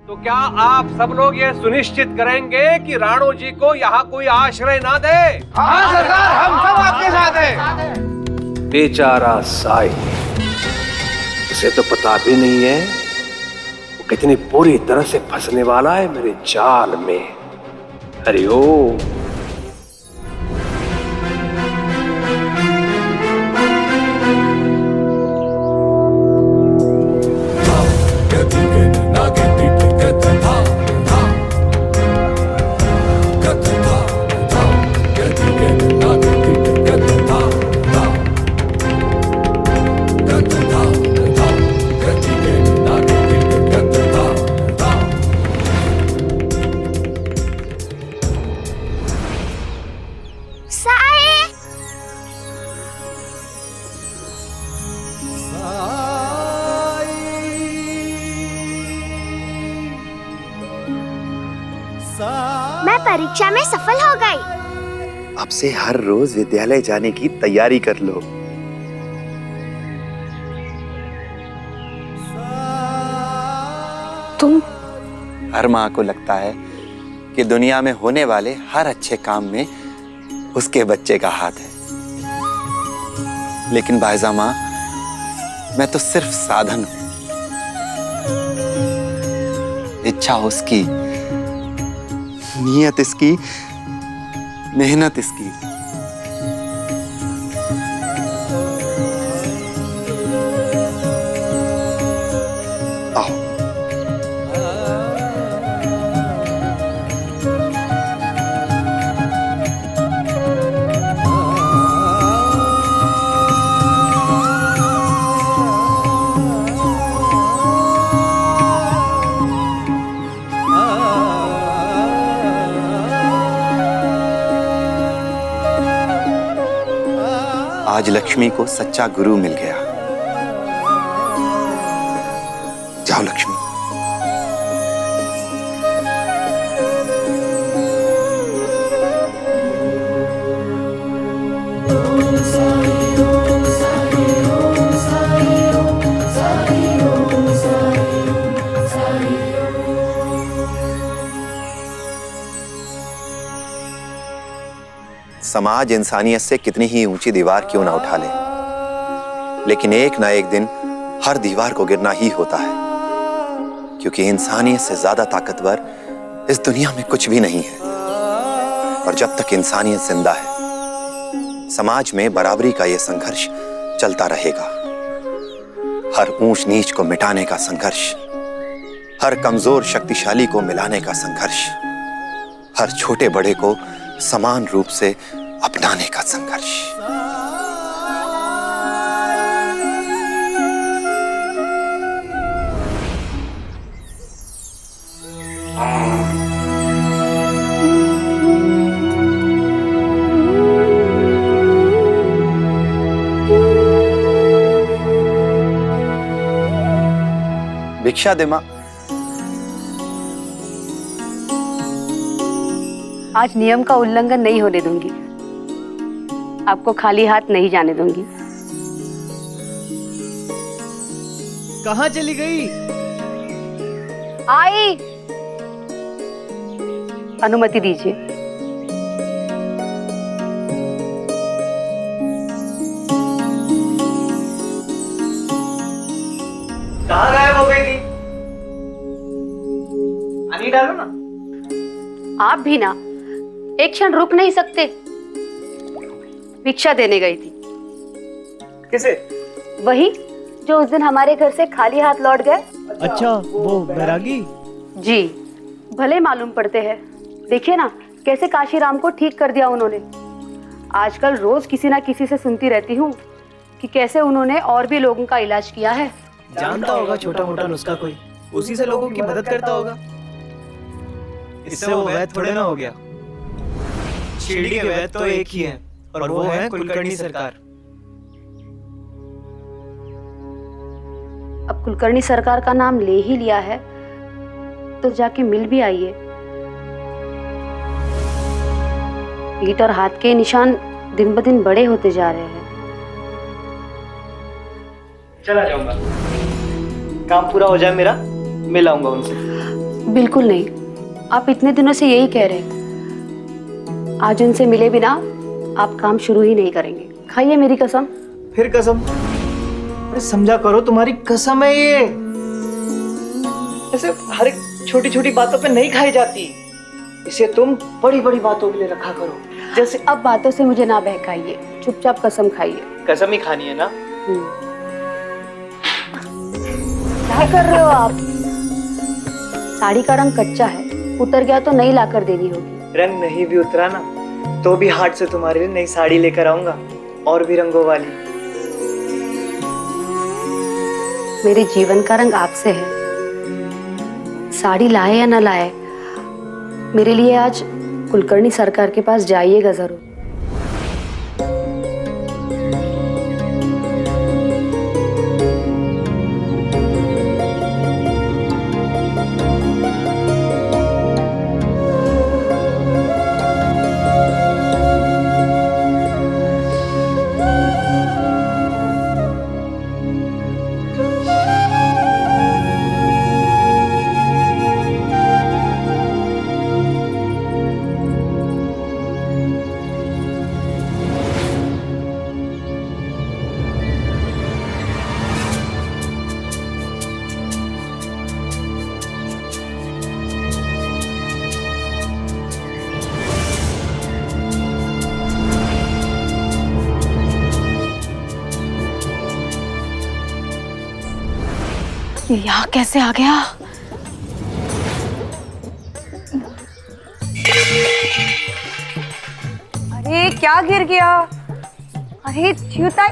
तो क्या आप सब लोग ये सुनिश्चित करेंगे कि राणो जी को यहाँ कोई आश्रय ना दे? हाँ सरकार, हम सब आपके साथ हैं। बेचारा साई, उसे तो पता भी नहीं है वो कितनी बुरी तरह से फंसने वाला है मेरे जाल में। हरिओम। मैं परीक्षा में सफल हो गई। अब से हर रोज विद्यालय जाने की तैयारी कर लो। तुम? हर माँ को लगता है कि दुनिया में होने वाले हर अच्छे काम में उसके बच्चे का हाथ है, लेकिन बायजा माँ, मैं तो सिर्फ साधन हूं। इच्छा उसकी, नियत इसकी, मेहनत इसकी। आओ। आज लक्ष्मी को सच्चा गुरु मिल गया। जाओ लक्ष्मी। समाज इंसानियत से कितनी ही ऊंची दीवार क्यों ना उठा ले, लेकिन एक ना एक दिन हर दीवार को गिरना ही होता है, क्योंकि इंसानियत से ज्यादा ताकतवर इस दुनिया में कुछ भी नहीं है। और जब तक इंसानियत जिंदा है, समाज में बराबरी का यह संघर्ष चलता रहेगा। हर ऊंच नीच को मिटाने का संघर्ष, हर कमजोर शक्तिशाली को मिलाने का संघर्ष, हर छोटे बड़े को समान रूप से अपनाने का संघर्ष। भिक्षा दे मां। आज नियम का उल्लंघन नहीं होने दूंगी। आपको खाली हाथ नहीं जाने दूंगी। कहाँ चली गई? आई। अनुमति दीजिए। कहाँ गायब हो गई थी? पानी डालो ना। आप भी ना एक क्षण रुक नहीं सकते? भिक्षा देने गई थी। किसे? वही जो उस दिन हमारे घर से खाली हाथ लौट गए। अच्छा, वो बैरागी? जी, भले मालूम पड़ते हैं। देखिए ना कैसे काशीराम को ठीक कर दिया उन्होंने। आजकल रोज किसी ना किसी से सुनती रहती हूँ कि कैसे उन्होंने और भी लोगों का इलाज किया है। जानता होगा छोटा मोटा नुस्खा कोई, उसी से लोगों की मदद करता होगा। इससे वो वैद्य थोड़े ना हो गया। शिरडी के वैद्य तो एक ही हैं, और वो है कुलकर्णी सरकार। अब कुलकर्णी सरकार का नाम ले ही लिया है तो जाके मिल भी आइए। पीठ और हाथ के निशान दिन ब दिन बड़े होते जा रहे हैं। चला जाऊंगा, काम पूरा हो जाए मेरा, मिल आऊंगा उनसे। बिल्कुल नहीं, आप इतने दिनों से यही कह रहे हैं। आज उनसे मिले बिना आप काम शुरू ही नहीं करेंगे। खाइए मेरी कसम। फिर कसम? अरे समझा करो, तुम्हारी कसम है ये। ऐसे हर एक छोटी छोटी बातों पे नहीं खाई जाती, इसे तुम बड़ी बड़ी बातों के लिए रखा करो। जैसे अब बातों से मुझे ना बहकाइए, चुपचाप कसम खाइए। कसम ही खानी है ना? क्या कर रहे हो आप? साड़ी का रंग कच्चा है, उतर गया तो नई लाकर देनी होगी। रंग नहीं भी उतरा ना तो भी हाट से तुम्हारे लिए नई साड़ी लेकर आऊंगा, और भी रंगों वाली। मेरे जीवन का रंग आपसे है। साड़ी लाए या ना लाए, मेरे लिए आज कुलकर्णी सरकार के पास जाइएगा जरूर। ये यहाँ कैसे आ गया? अरे क्या गिर गया? अरे च्युता।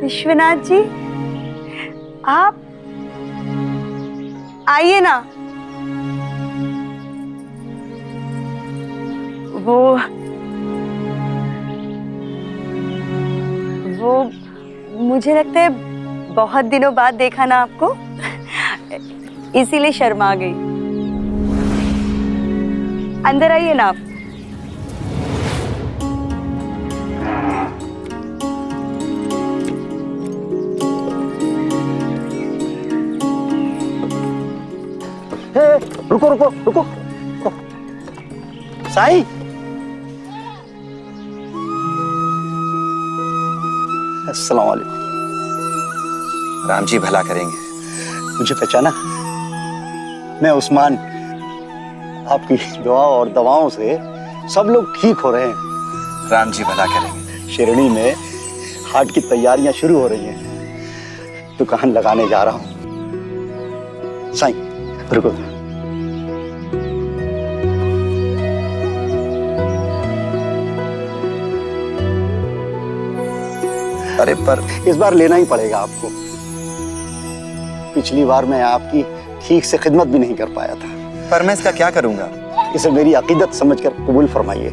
विश्वनाथ जी, आप आइए ना। वो मुझे लगता है बहुत दिनों बाद देखा ना आपको, इसीलिए शर्मा गई। अंदर आइए ना आप। रुको रुको रुको, साई। अस्सलाम वालेकुम। राम जी भला करेंगे। मुझे पहचाना? मैं उस्मान। आपकी दुआ और दवाओं से सब लोग ठीक हो रहे हैं। राम जी भला करेंगे। शिरडी में हाट की तैयारियां शुरू हो रही हैं। दुकान लगाने जा रहा हूं। साई रुको। अरे पर इस बार लेना ही पड़ेगा आपको। पिछली बार मैं आपकी ठीक से खिदमत भी नहीं कर पाया था। पर मैं इसका क्या करूंगा? इसे मेरी अकीदत समझकर कबूल फरमाइए।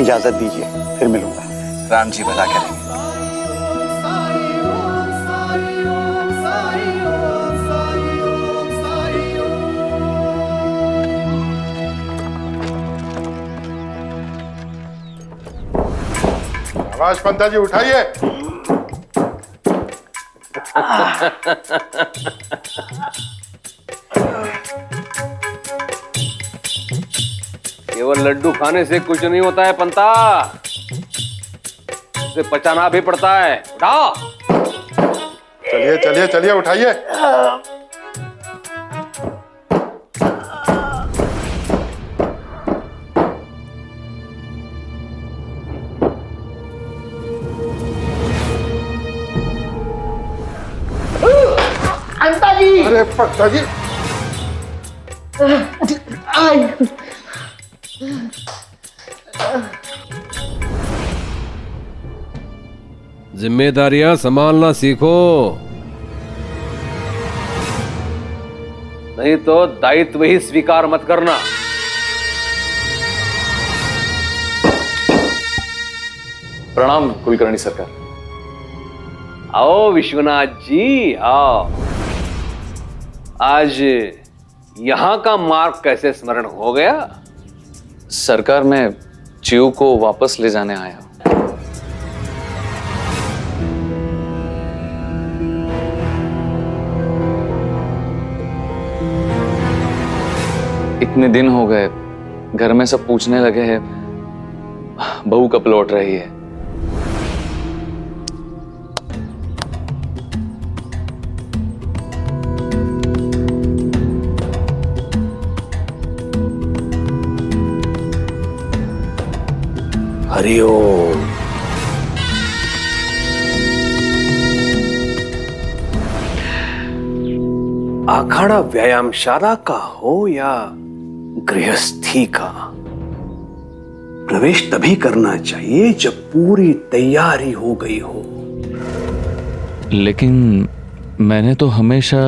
इजाजत दीजिए, फिर मिलूंगा। राम जी भला करेंगे। आवाज पंता जी उठाइए। केवल लड्डू खाने से कुछ नहीं होता है पंता, उसे पचाना भी पड़ता है। उठाओ। चलिए चलिए चलिए उठाइए। अरे पंता जी, जिम्मेदारियां संभालना सीखो, नहीं तो दायित्व ही स्वीकार मत करना। प्रणाम कुलकर्णी सरकार। आओ विश्वनाथ जी आओ। आज यहां का मार्ग कैसे स्मरण हो गया? सरकार, मैं चिऊ को वापस ले जाने आया हूं। इतने दिन हो गए, घर में सब पूछने लगे हैं बहू कब लौट रही है। हरिओम। अखाड़ा व्यायामशाला का हो या गृहस्थी का, प्रवेश तभी करना चाहिए जब पूरी तैयारी हो गई हो। लेकिन मैंने तो हमेशा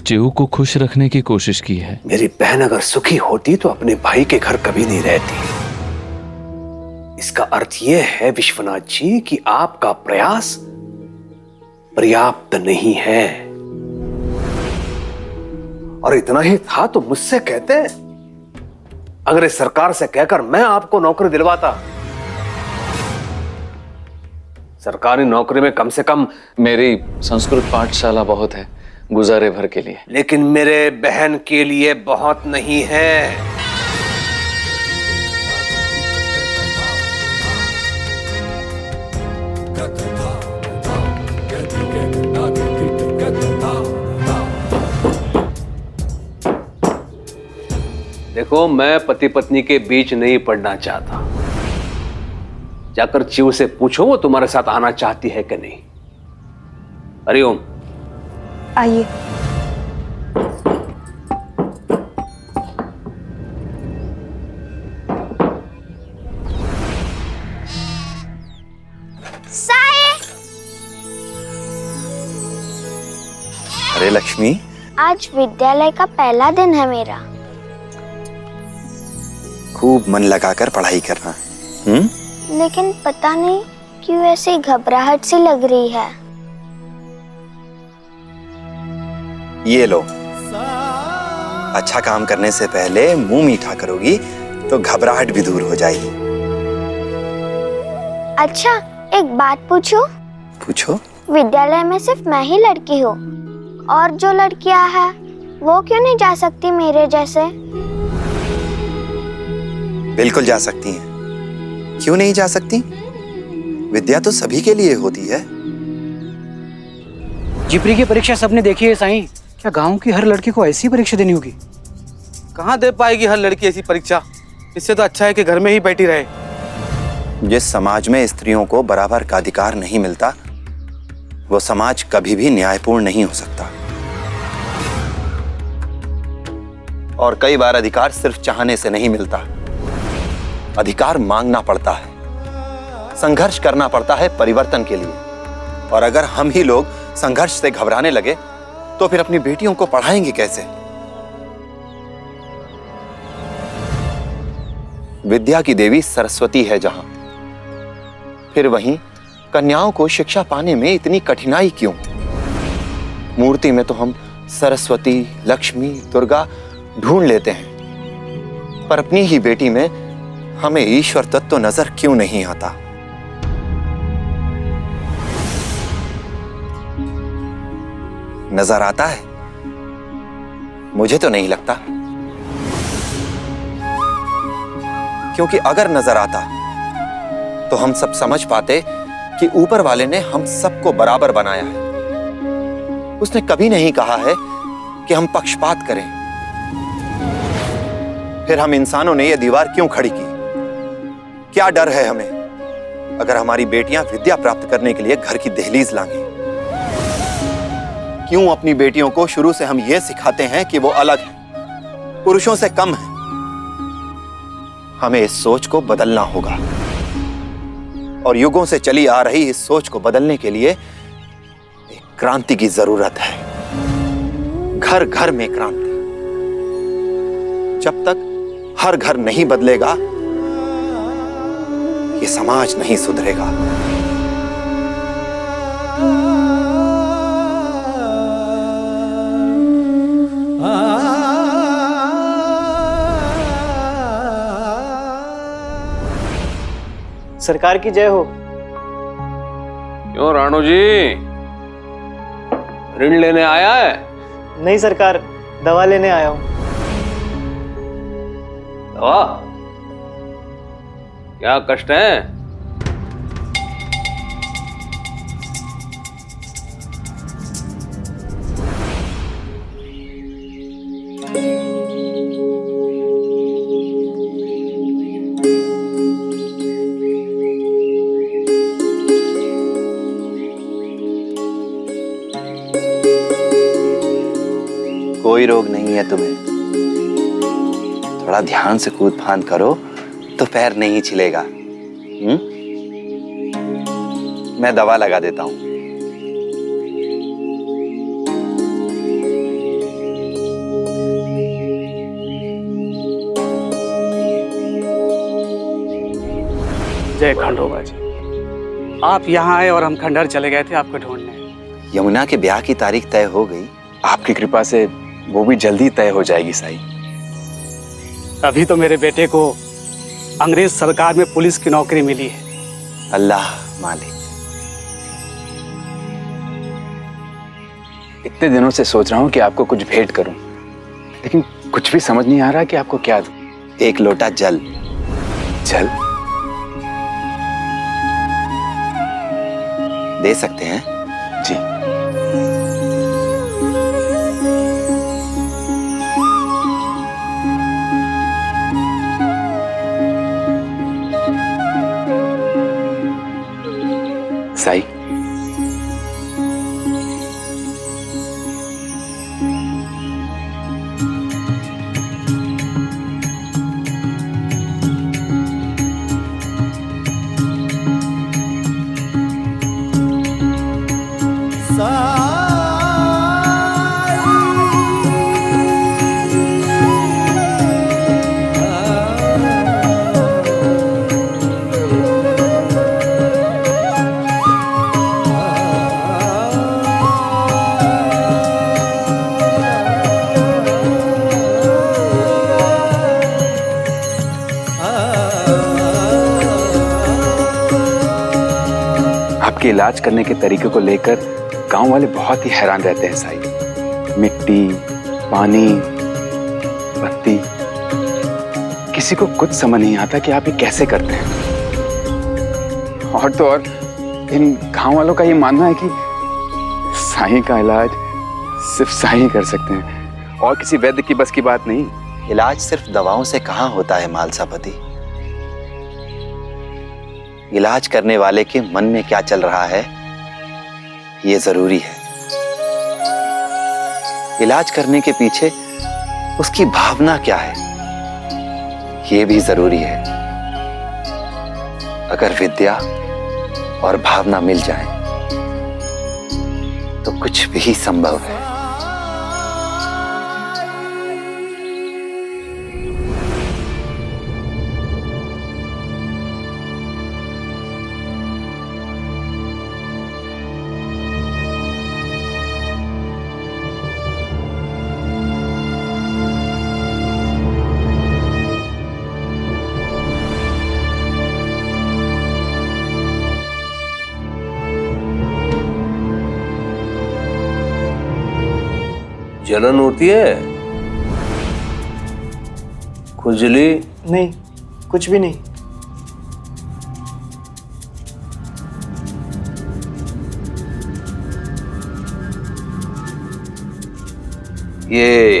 चिऊ को खुश रखने की कोशिश की है। मेरी बहन अगर सुखी होती तो अपने भाई के घर कभी नहीं रहती। इसका अर्थ यह है विश्वनाथ जी कि आपका प्रयास पर्याप्त नहीं है। और इतना ही था तो मुझसे कहते, अंग्रेज सरकार से कहकर मैं आपको नौकरी दिलवाता। सरकारी नौकरी में कम से कम मेरी संस्कृत पाठशाला बहुत है गुजारे भर के लिए। लेकिन मेरे बहन के लिए बहुत नहीं है। देखो, मैं पति पत्नी के बीच नहीं पड़ना चाहता। जाकर चिऊ से पूछो वो तुम्हारे साथ आना चाहती है कि नहीं। हरिओम। आइए। अरे लक्ष्मी, आज विद्यालय का पहला दिन है मेरा। खूब मन लगाकर पढ़ाई करना। लेकिन पता नहीं क्यों ऐसी घबराहट सी लग रही है। ये लो, अच्छा काम करने से पहले मुंह मीठा करोगी तो घबराहट भी दूर हो जाएगी। अच्छा, एक बात पूछूं? पूछो। विद्यालय में सिर्फ मैं ही लड़की हूँ और जो लड़कियां हैं वो क्यों नहीं जा सकती मेरे जैसे? बिल्कुल जा सकती हैं। क्यों नहीं जा सकती? विद्या तो सभी के लिए होती है। जिपरी की परीक्षा सबने देखी है साईं। क्या गांव की हर लड़की को ऐसी परीक्षा देनी होगी? कहाँ दे पाएगी हर लड़की ऐसी परीक्षा? इससे तो अच्छा है कि घर में ही बैठी रहे। जिस समाज में स्त्रियों को बराबर का अधिकार नहीं मिलता, वो समाज कभी भी न्यायपूर्ण नहीं हो सकता। और कई बार अधिकार सिर्फ चाहने से नहीं मिलता। अधिकार मांगना पड़ता है, संघर्ष करना पड़ता है परिवर्तन के लिए। और अगर हम ही लोग संघर्ष से घबराने लगे तो फिर अपनी बेटियों को पढ़ाएंगे कैसे? विद्या की देवी सरस्वती है जहां, फिर वहीं कन्याओं को शिक्षा पाने में इतनी कठिनाई क्यों? मूर्ति में तो हम सरस्वती, लक्ष्मी, दुर्गा ढूंढ लेते हैं, पर अपनी ही बेटी में हमें ईश्वर तत्व नजर क्यों नहीं आता? नजर आता है? मुझे तो नहीं लगता। क्योंकि अगर नजर आता तो हम सब समझ पाते कि ऊपर वाले ने हम सबको बराबर बनाया है। उसने कभी नहीं कहा है कि हम पक्षपात करें। फिर हम इंसानों ने यह दीवार क्यों खड़ी की? क्या डर है हमें अगर हमारी बेटियां विद्या प्राप्त करने के लिए घर की दहलीज लांगी? क्यों अपनी बेटियों को शुरू से हम यह सिखाते हैं कि वो अलग है, पुरुषों से कम है? हमें इस सोच को बदलना होगा और युगों से चली आ रही इस सोच को बदलने के लिए एक क्रांति की जरूरत है। घर घर में क्रांति। जब तक हर घर नहीं बदलेगा ये समाज नहीं सुधरेगा। सरकार की जय हो। क्यों राणू जी, ऋण लेने आया है? नहीं सरकार, दवा लेने आया हूँ। दवा? क्या कष्ट है? कोई रोग नहीं है तुम्हें। थोड़ा ध्यान से कूद फांद करो तो पैर नहीं छिलेगा। मैं दवा लगा देता हूं। जय खंडोबा जी, आप यहाँ आए और हम खंडहर चले गए थे आपको ढूंढने। यमुना के ब्याह की तारीख तय हो गई। आपकी कृपा से वो भी जल्दी तय हो जाएगी साईं। अभी तो मेरे बेटे को अंग्रेज सरकार में पुलिस की नौकरी मिली है। अल्लाह मालिक। इतने दिनों से सोच रहा हूँ कि आपको कुछ भेंट करूं, लेकिन कुछ भी समझ नहीं आ रहा कि आपको क्या दूं। एक लोटा जल। जल दे सकते हैं? जी। साईं, आपके इलाज करने के तरीके को लेकर गांव वाले बहुत ही हैरान रहते हैं साईं। मिट्टी, पानी, बत्ती, किसी को कुछ समझ नहीं आता कि आप ये कैसे करते हैं। और तो और इन गांव वालों का ये मानना है कि साईं का इलाज सिर्फ साईं कर सकते हैं और किसी वैद्य की बस की बात नहीं। इलाज सिर्फ दवाओं से कहाँ होता है मालसापति। इलाज करने वाले के मन में क्या चल रहा है ये जरूरी है। इलाज करने के पीछे उसकी भावना क्या है ये भी जरूरी है। अगर विद्या और भावना मिल जाए तो कुछ भी संभव है। जलन होती है? खुजली? नहीं, कुछ भी नहीं। ये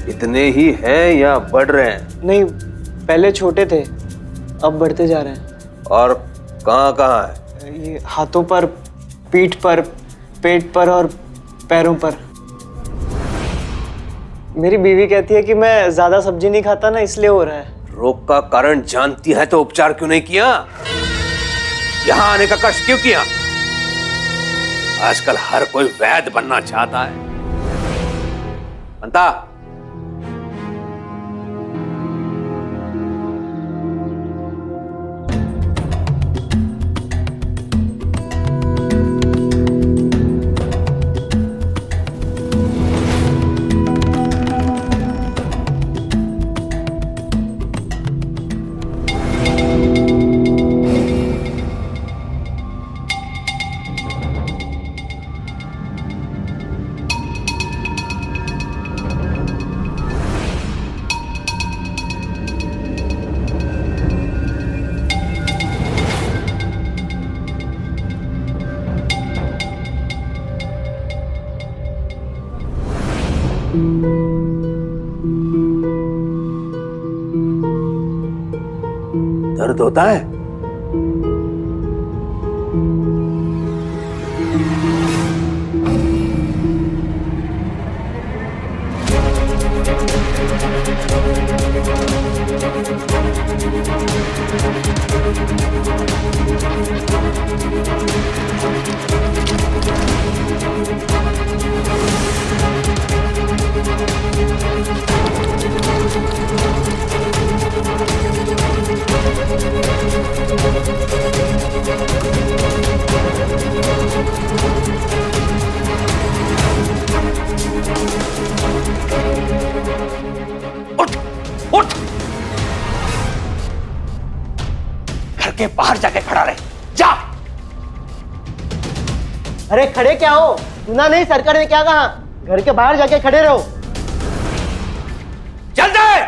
इतने ही हैं या बढ़ रहे हैं? नहीं, पहले छोटे थे, अब बढ़ते जा रहे हैं। और कहाँ कहाँ है? ये हाथों पर, पीठ पर, पेट पर और पैरों पर। मेरी बीवी कहती है कि मैं ज्यादा सब्जी नहीं खाता ना, इसलिए हो रहा है। रोग का कारण जानती है तो उपचार क्यों नहीं किया? यहां आने का कष्ट क्यों किया? आजकल हर कोई वैद्य बनना चाहता है। बनता? दर्द होता है? के बाहर जाके खड़ा रहे, जा। अरे खड़े क्या हो? सुना नहीं सरकार ने क्या कहा? घर के बाहर जाके खड़े रहो। चल दे।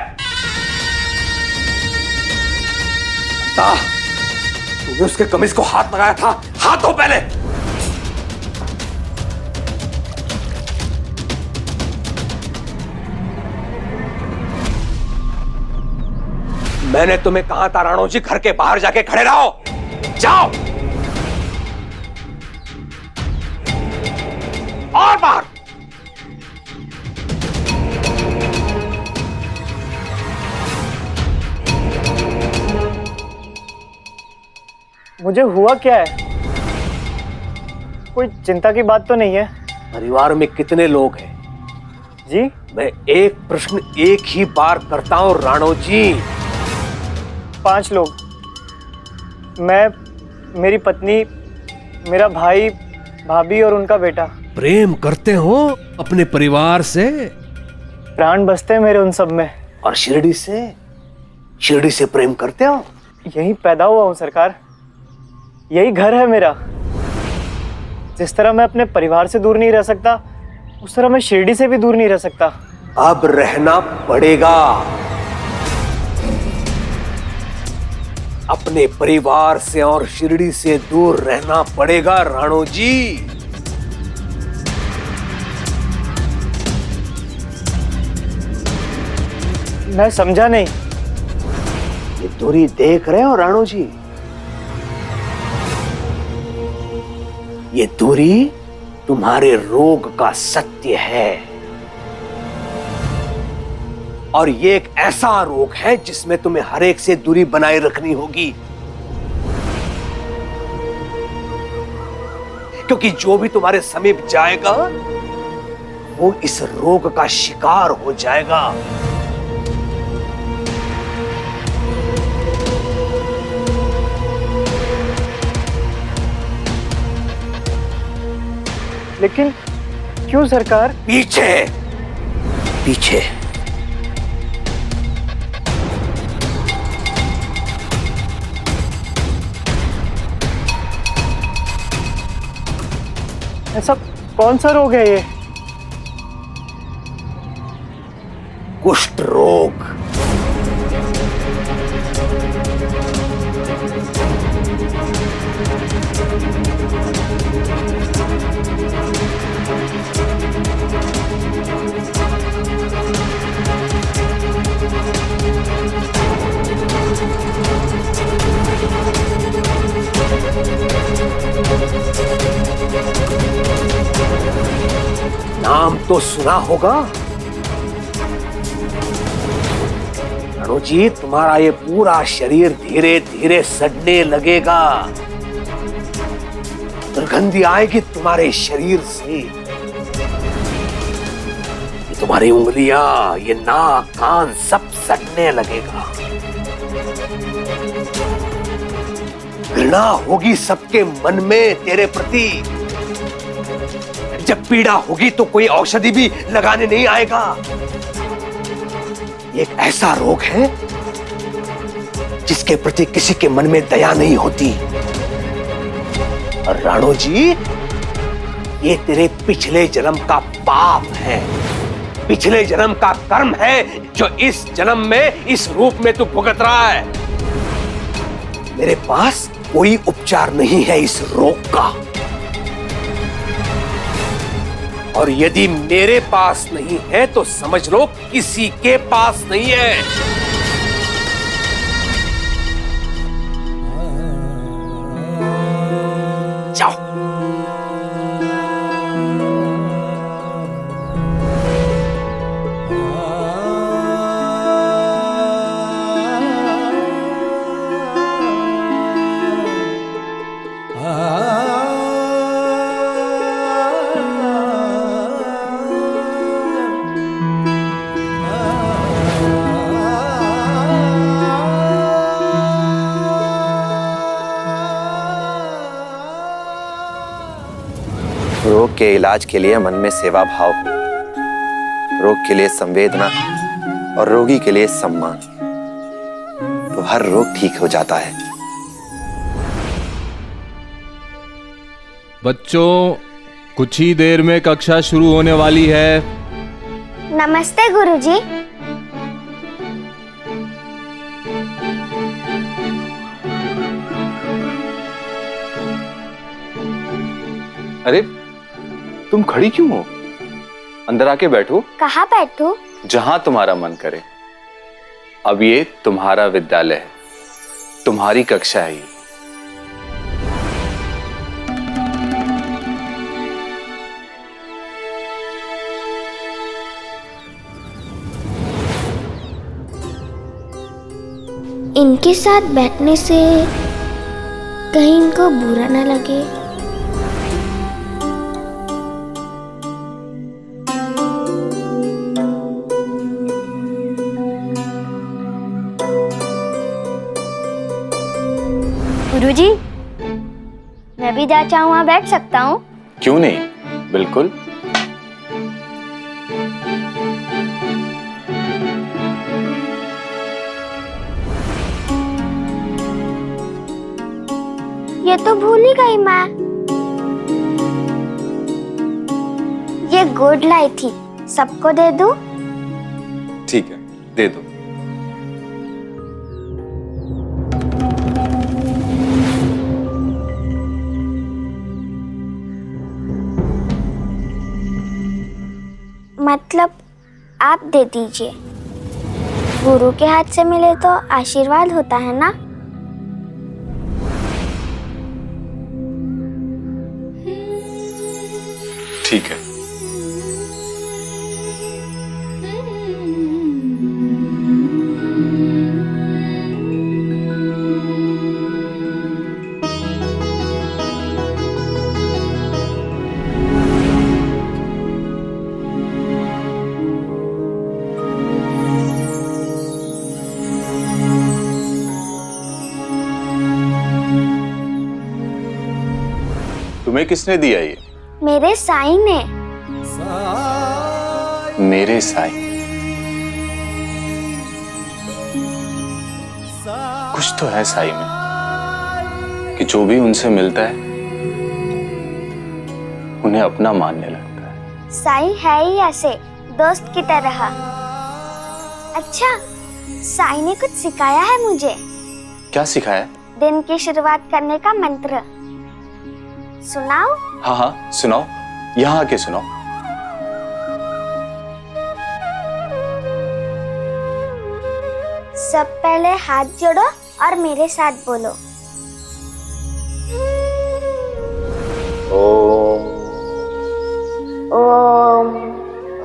तूने उसके कमीज को हाथ लगाया था, हाथ धो पहले। मैंने तुम्हें कहा था राणो जी, घर के बाहर जाके खड़े रहो, जाओ। और बाहर। मुझे हुआ क्या है? कोई चिंता की बात तो नहीं है? परिवार में कितने लोग हैं? जी? मैं एक प्रश्न एक ही बार करता हूं राणो जी। 5 लोग। मैं, मेरी पत्नी, मेरा भाई, भाभी और उनका बेटा। प्रेम करते हो अपने परिवार से? प्राण बसते हैं मेरे उन सब में। और शिरडी से? शिरडी से प्रेम करते हो? यहीं पैदा हुआ हूं सरकार, यही घर है मेरा। जिस तरह मैं अपने परिवार से दूर नहीं रह सकता, उस तरह मैं शिरडी से भी दूर नहीं रह सकता। अब रहना पड़ेगा। अपने परिवार से और शिरडी से दूर रहना पड़ेगा राणो जी। मैं समझा नहीं। ये दूरी देख रहे हो राणो जी? ये दूरी तुम्हारे रोग का सत्य है। और ये एक ऐसा रोग है जिसमें तुम्हें हर एक से दूरी बनाए रखनी होगी, क्योंकि जो भी तुम्हारे समीप जाएगा वो इस रोग का शिकार हो जाएगा। लेकिन क्यों सरकार? पीछे पीछे। ऐसा कौन सा रोग है ये? कुष्ठ रोग। नाम तो सुना होगा राणो जी। तुम्हारा ये पूरा शरीर धीरे धीरे सड़ने लगेगा। दुर्गंधी आएगी तुम्हारे शरीर से। ये तुम्हारी उंगलियां, ये नाक, कान सब सड़ने लगेगा। घृणा होगी सबके मन में तेरे प्रति। जब पीड़ा होगी तो कोई औषधि भी लगाने नहीं आएगा। एक ऐसा रोग है जिसके प्रति किसी के मन में दया नहीं होती। और राणो जी, ये तेरे पिछले जन्म का पाप है, पिछले जन्म का कर्म है, जो इस जन्म में इस रूप में तू भुगत रहा है। मेरे पास कोई उपचार नहीं है इस रोग का, और यदि मेरे पास नहीं है तो समझ लो किसी के पास नहीं है। के इलाज के लिए मन में सेवा भाव हो, रोग के लिए संवेदना और रोगी के लिए सम्मान, तो हर रोग ठीक हो जाता है। बच्चों, कुछ ही देर में कक्षा शुरू होने वाली है। नमस्ते गुरुजी। अरे तुम खड़ी क्यों हो? अंदर आके बैठो। कहाँ बैठूं? जहां तुम्हारा मन करे। अब ये तुम्हारा विद्यालय है, तुम्हारी कक्षा है ये। इनके साथ बैठने से कहीं इनको बुरा न लगे। गुरुजी, मैं भी जहाँ चाहूँ वहाँ बैठ सकता हूँ? क्यों नहीं, बिल्कुल। ये तो भूल ही गई मैं। ये गुड लाई थी, सबको दे दूँ? ठीक है, दे दो। मतलब आप दे दीजिए। गुरु के हाथ से मिले तो आशीर्वाद होता है ना? ठीक है। तुम्हें किसने दिया ये? मेरे साईं ने। मेरे साईं? कुछ तो है साईं में कि जो भी उनसे मिलता है उन्हें अपना मानने लगता है। साईं है ही ऐसे, दोस्त की तरह। अच्छा, साईं ने कुछ सिखाया है मुझे। क्या सिखाया? दिन की शुरुआत करने का मंत्र। सुनाओ? हाँ हाँ, सुनाओ। यहाँ आके सुनाओ। सब पहले हाथ जोड़ो और मेरे साथ बोलो। ओम ओम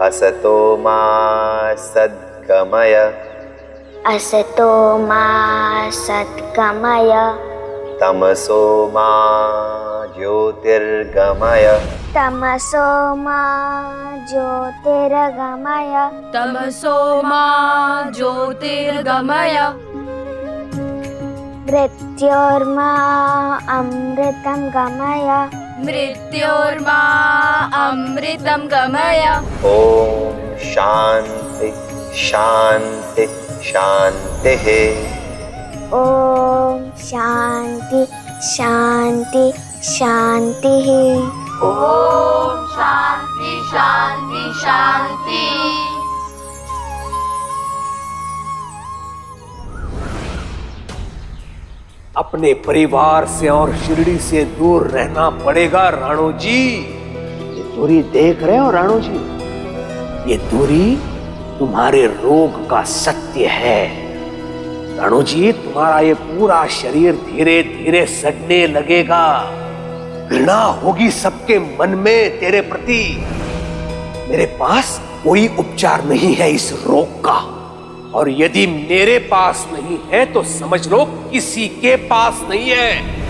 असतो मा सद्गमय असतो मा सद्गमय तमसो मा ज्योतिर्गमय तमसो मा ज्योतिर्गमय तमसो मा ज्योतिर्गमय मृत्योर्मा अमृतं गमय मृत्योर्मा अमृतं गमय। ओम शांति शांति शांति। ओम शांति शांति शांति। ओम शांति शांति शांति। अपने परिवार से और शिरडी से दूर रहना पड़ेगा राणो जी। ये दूरी देख रहे हो राणो जी? ये दूरी तुम्हारे रोग का सत्य है। राणो जी, तुम्हारा ये पूरा शरीर धीरे धीरे सड़ने लगेगा। घृणा होगी सबके मन में तेरे प्रति। मेरे पास कोई उपचार नहीं है इस रोग का, और यदि मेरे पास नहीं है तो समझ लो किसी के पास नहीं है।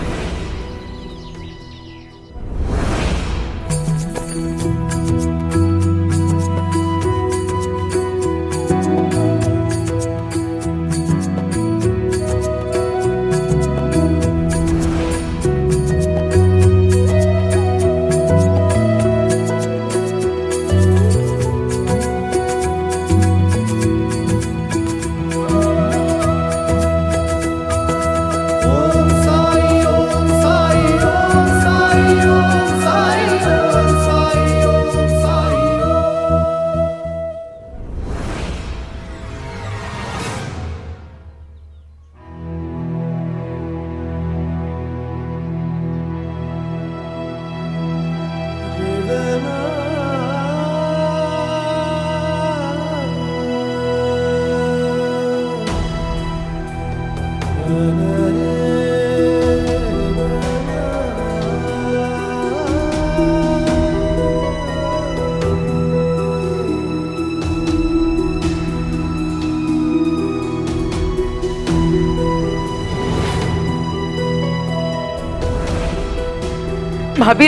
भाभी,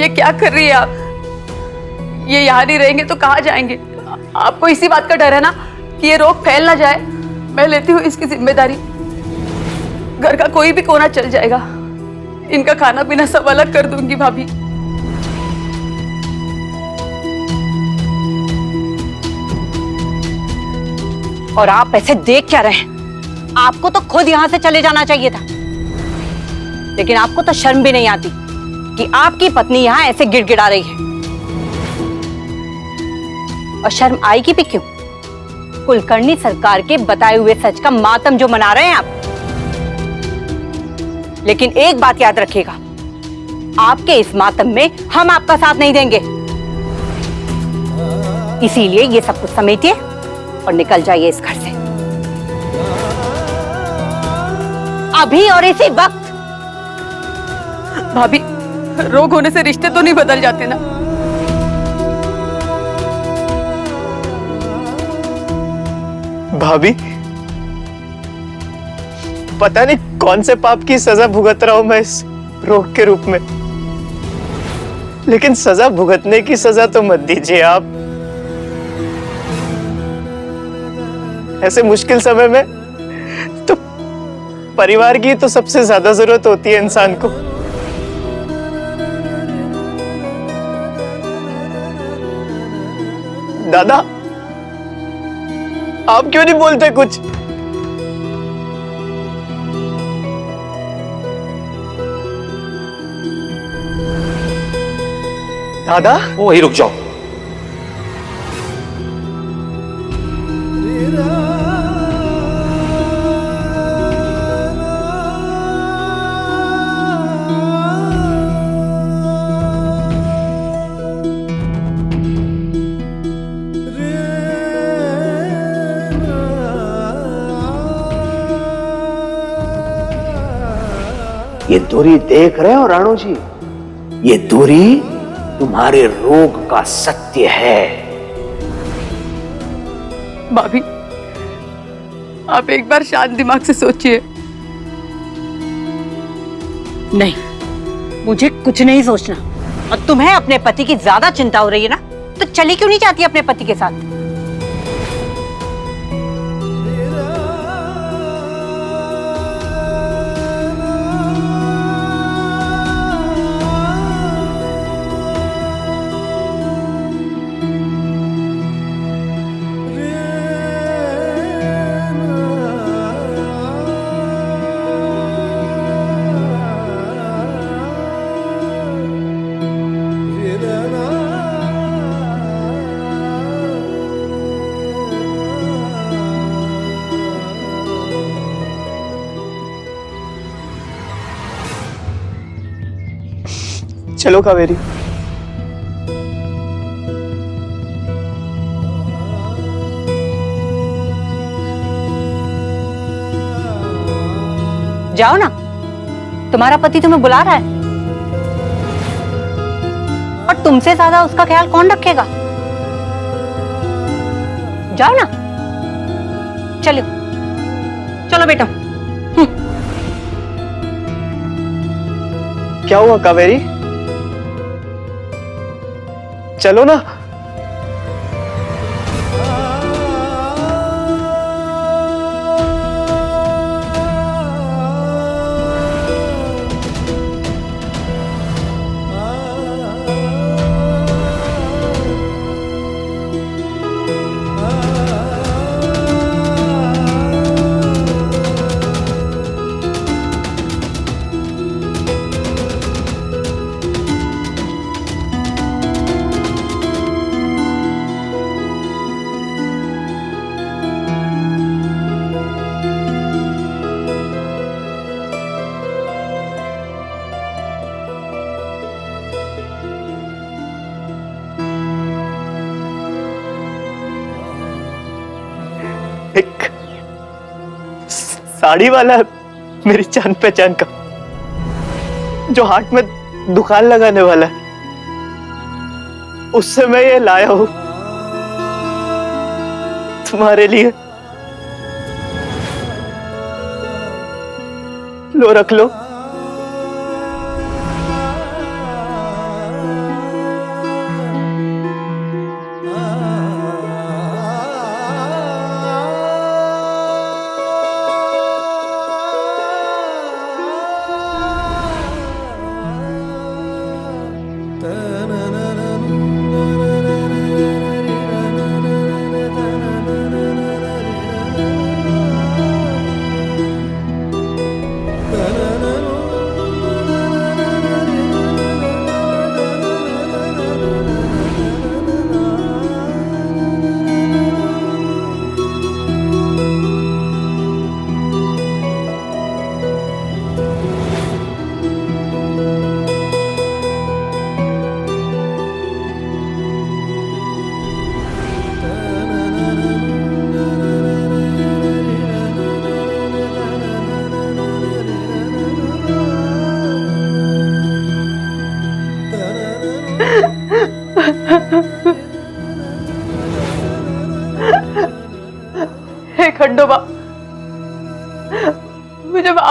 ये क्या कर रही है आप? ये यहाँ नहीं रहेंगे तो कहाँ जाएंगे? आपको इसी बात का डर है ना कि ये रोग फैल ना जाए। मैं लेती हूँ इसकी जिम्मेदारी। घर का कोई भी कोना चल जाएगा। इनका खाना पीना सब अलग कर दूंगी भाभी। और आप ऐसे देख क्या रहे हैं? आपको तो खुद यहाँ से चले जाना चाहिए था। लेकिन आपको तो शर्म भी नहीं आती कि आपकी पत्नी यहाँ ऐसे गिड़गिड़ा रही है। और शर्म आएगी भी क्यों? कुलकर्णी सरकार के बताए हुए सच का मातम जो मना रहे हैं आप। लेकिन एक बात याद रखिएगा, आपके इस मातम में हम आपका साथ नहीं देंगे। इसीलिए ये सब कुछ समेटिए और निकल जाइए इस घर से अभी और इसी वक्त। भाभी, रोग होने से रिश्ते तो नहीं बदल जाते ना? भाभी, पता नहीं कौन से पाप की सजा भुगत रहा हूं मैं इस रोग के रूप में, लेकिन सजा भुगतने की सजा तो मत दीजिए आप। ऐसे मुश्किल समय में तो परिवार की तो सबसे ज्यादा जरूरत होती है इंसान को। दादा, आप क्यों नहीं बोलते कुछ? दादा, वही रुक जाओ। ये दूरी देख रहे हो राणो जी? ये दूरी तुम्हारे रोग का सत्य है। भाभी, आप एक बार शांत दिमाग से सोचिए। नहीं, मुझे कुछ नहीं सोचना। और तुम्हें अपने पति की ज्यादा चिंता हो रही है ना, तो चली क्यों नहीं जाती अपने पति के साथ? चलो कावेरी। जाओ ना, तुम्हारा पति तुम्हें बुला रहा है। और तुमसे ज्यादा उसका ख्याल कौन रखेगा? जाओ ना, चलो चलो बेटा। क्या हुआ कावेरी? चलो ना। एक साड़ी वाला मेरी जान पहचान का, जो हाथ में दुकान लगाने वाला है, उससे मैं ये लाया हूं तुम्हारे लिए। लो, रख लो।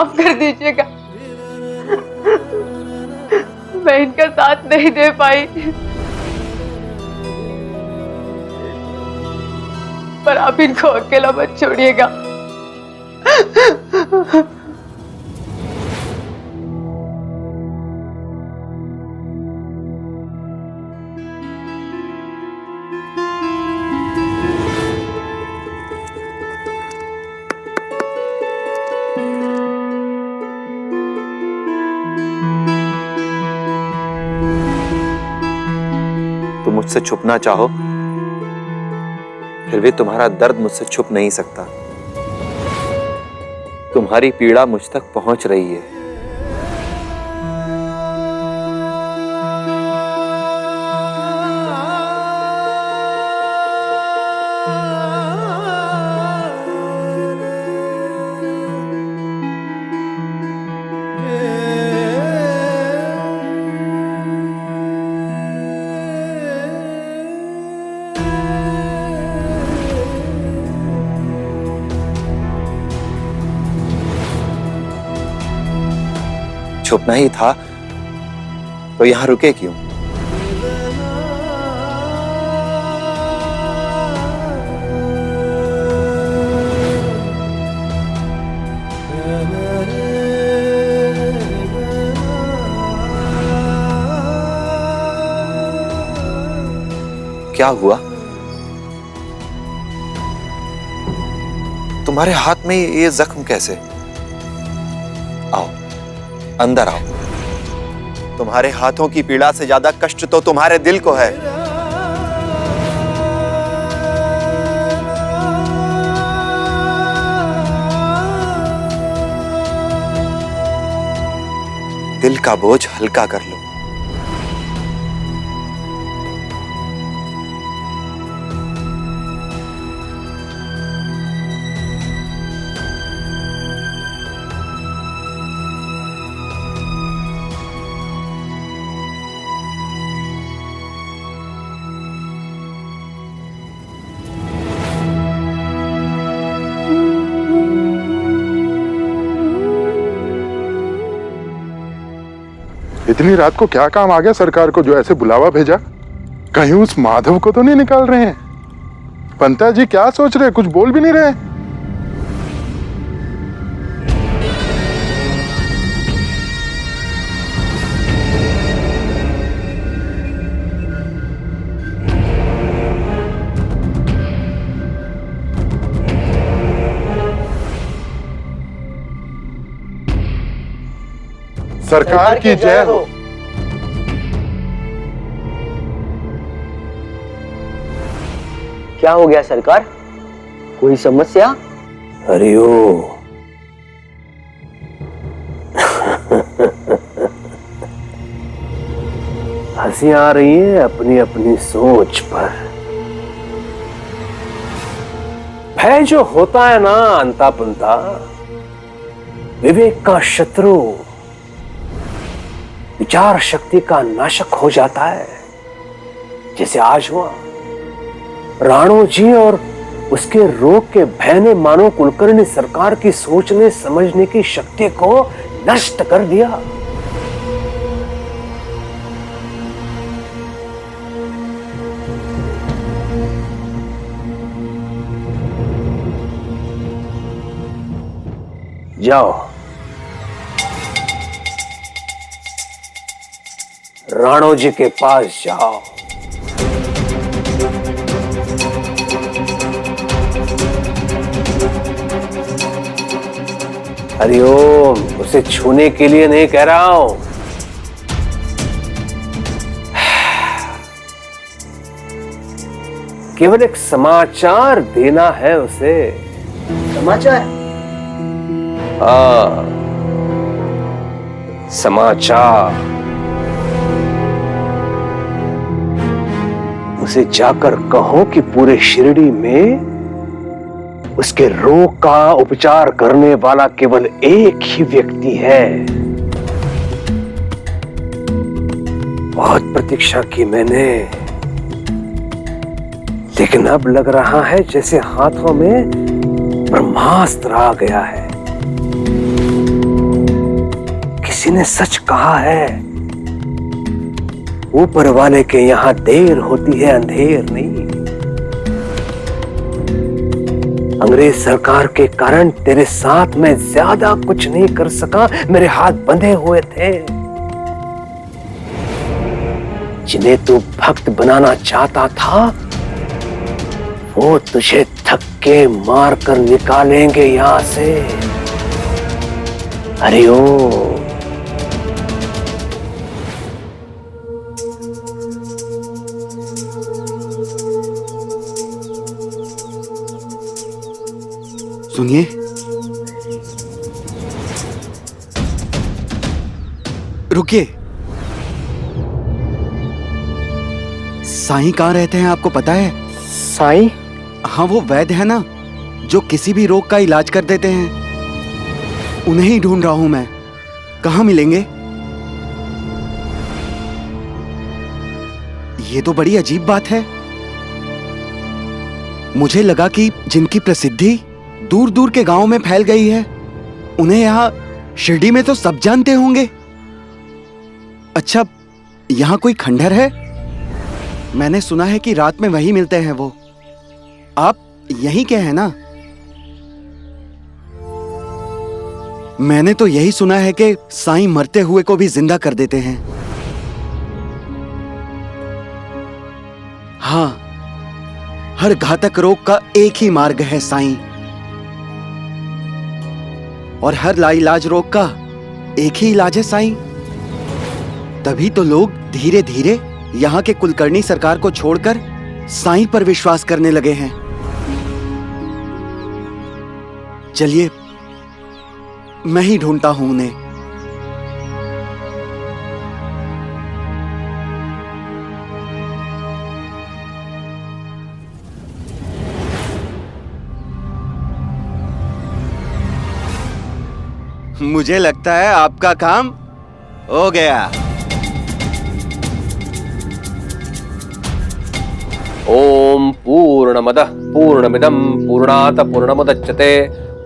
माफ कर दीजिएगा, मैं इनका साथ नहीं दे पाई, पर आप इनको अकेला मत छोड़िएगा। तुम मुझसे छुपना चाहो, फिर भी तुम्हारा दर्द मुझसे छुप नहीं सकता। तुम्हारी पीड़ा मुझ तक पहुंच रही है। छुपना ही था तो यहां रुके क्यों? क्या हुआ? तुम्हारे हाथ में ये जख्म कैसे? आओ, अंदर आओ। तुम्हारे हाथों की पीड़ा से ज्यादा कष्ट तो तुम्हारे दिल को है। दिल का बोझ हल्का कर लो। इतनी रात को क्या काम आ गया सरकार को जो ऐसे बुलावा भेजा? कहीं उस माधव को तो नहीं निकाल रहे हैं? पंता जी क्या सोच रहे, कुछ बोल भी नहीं रहे। सरकार की जय हो। क्या हो गया सरकार, कोई समस्या? हरिओम। हंसी आ रही है अपनी अपनी सोच पर। भय जो होता है ना अंता पंता, विवेक का शत्रु, विचार शक्ति का नाशक हो जाता है। जैसे आज हुआ, राणो जी और उसके रोग के भय ने मानो कुलकर्णी सरकार की सोचने समझने की शक्ति को नष्ट कर दिया। जाओ, राणो जी के पास जाओ। हरिओम, उसे छूने के लिए नहीं कह रहा हूं। केवल एक समाचार देना है उसे। समाचार? हाँ, समाचार। उसे जाकर कहो कि पूरे शिरडी में उसके रोग का उपचार करने वाला केवल एक ही व्यक्ति है। बहुत प्रतीक्षा की मैंने, लेकिन अब लग रहा है जैसे हाथों में ब्रह्मास्त्र आ गया है। किसी ने सच कहा है, ऊपर वाले के यहाँ देर होती है, अंधेर नहीं। अंग्रेज सरकार के कारण तेरे साथ मैं ज्यादा कुछ नहीं कर सका, मेरे हाथ बंधे हुए थे। जिन्हें तू भक्त बनाना चाहता था, वो तुझे धक्के मारकर निकालेंगे यहां से। हरिओम। सुनिए, रुकिए। साईं कहाँ रहते हैं आपको पता है? साईं? हाँ, वो वैद्य है ना, जो किसी भी रोग का इलाज कर देते हैं। उन्हें ही ढूंढ रहा हूं मैं। कहाँ मिलेंगे? ये तो बड़ी अजीब बात है। मुझे लगा कि जिनकी प्रसिद्धि दूर दूर के गांव में फैल गई है, उन्हें यहाँ शिरडी में तो सब जानते होंगे। अच्छा, यहाँ कोई खंडहर है? मैंने सुना है कि रात में वही मिलते हैं वो। आप यहीं के हैं ना? मैंने तो यही सुना है कि साईं मरते हुए को भी जिंदा कर देते हैं। हाँ, हर घातक रोग का एक ही मार्ग है साईं, और हर लाइलाज रोग का एक ही इलाज है साईं। तभी तो लोग धीरे धीरे यहाँ के कुलकर्णी सरकार को छोड़कर साईं पर विश्वास करने लगे हैं। चलिए, मैं ही ढूंढता हूं उन्हें। मुझे लगता है आपका काम हो गया। ओम पूर्णमदः पूर्णमिदं पूर्णात् पूर्णमुदच्यते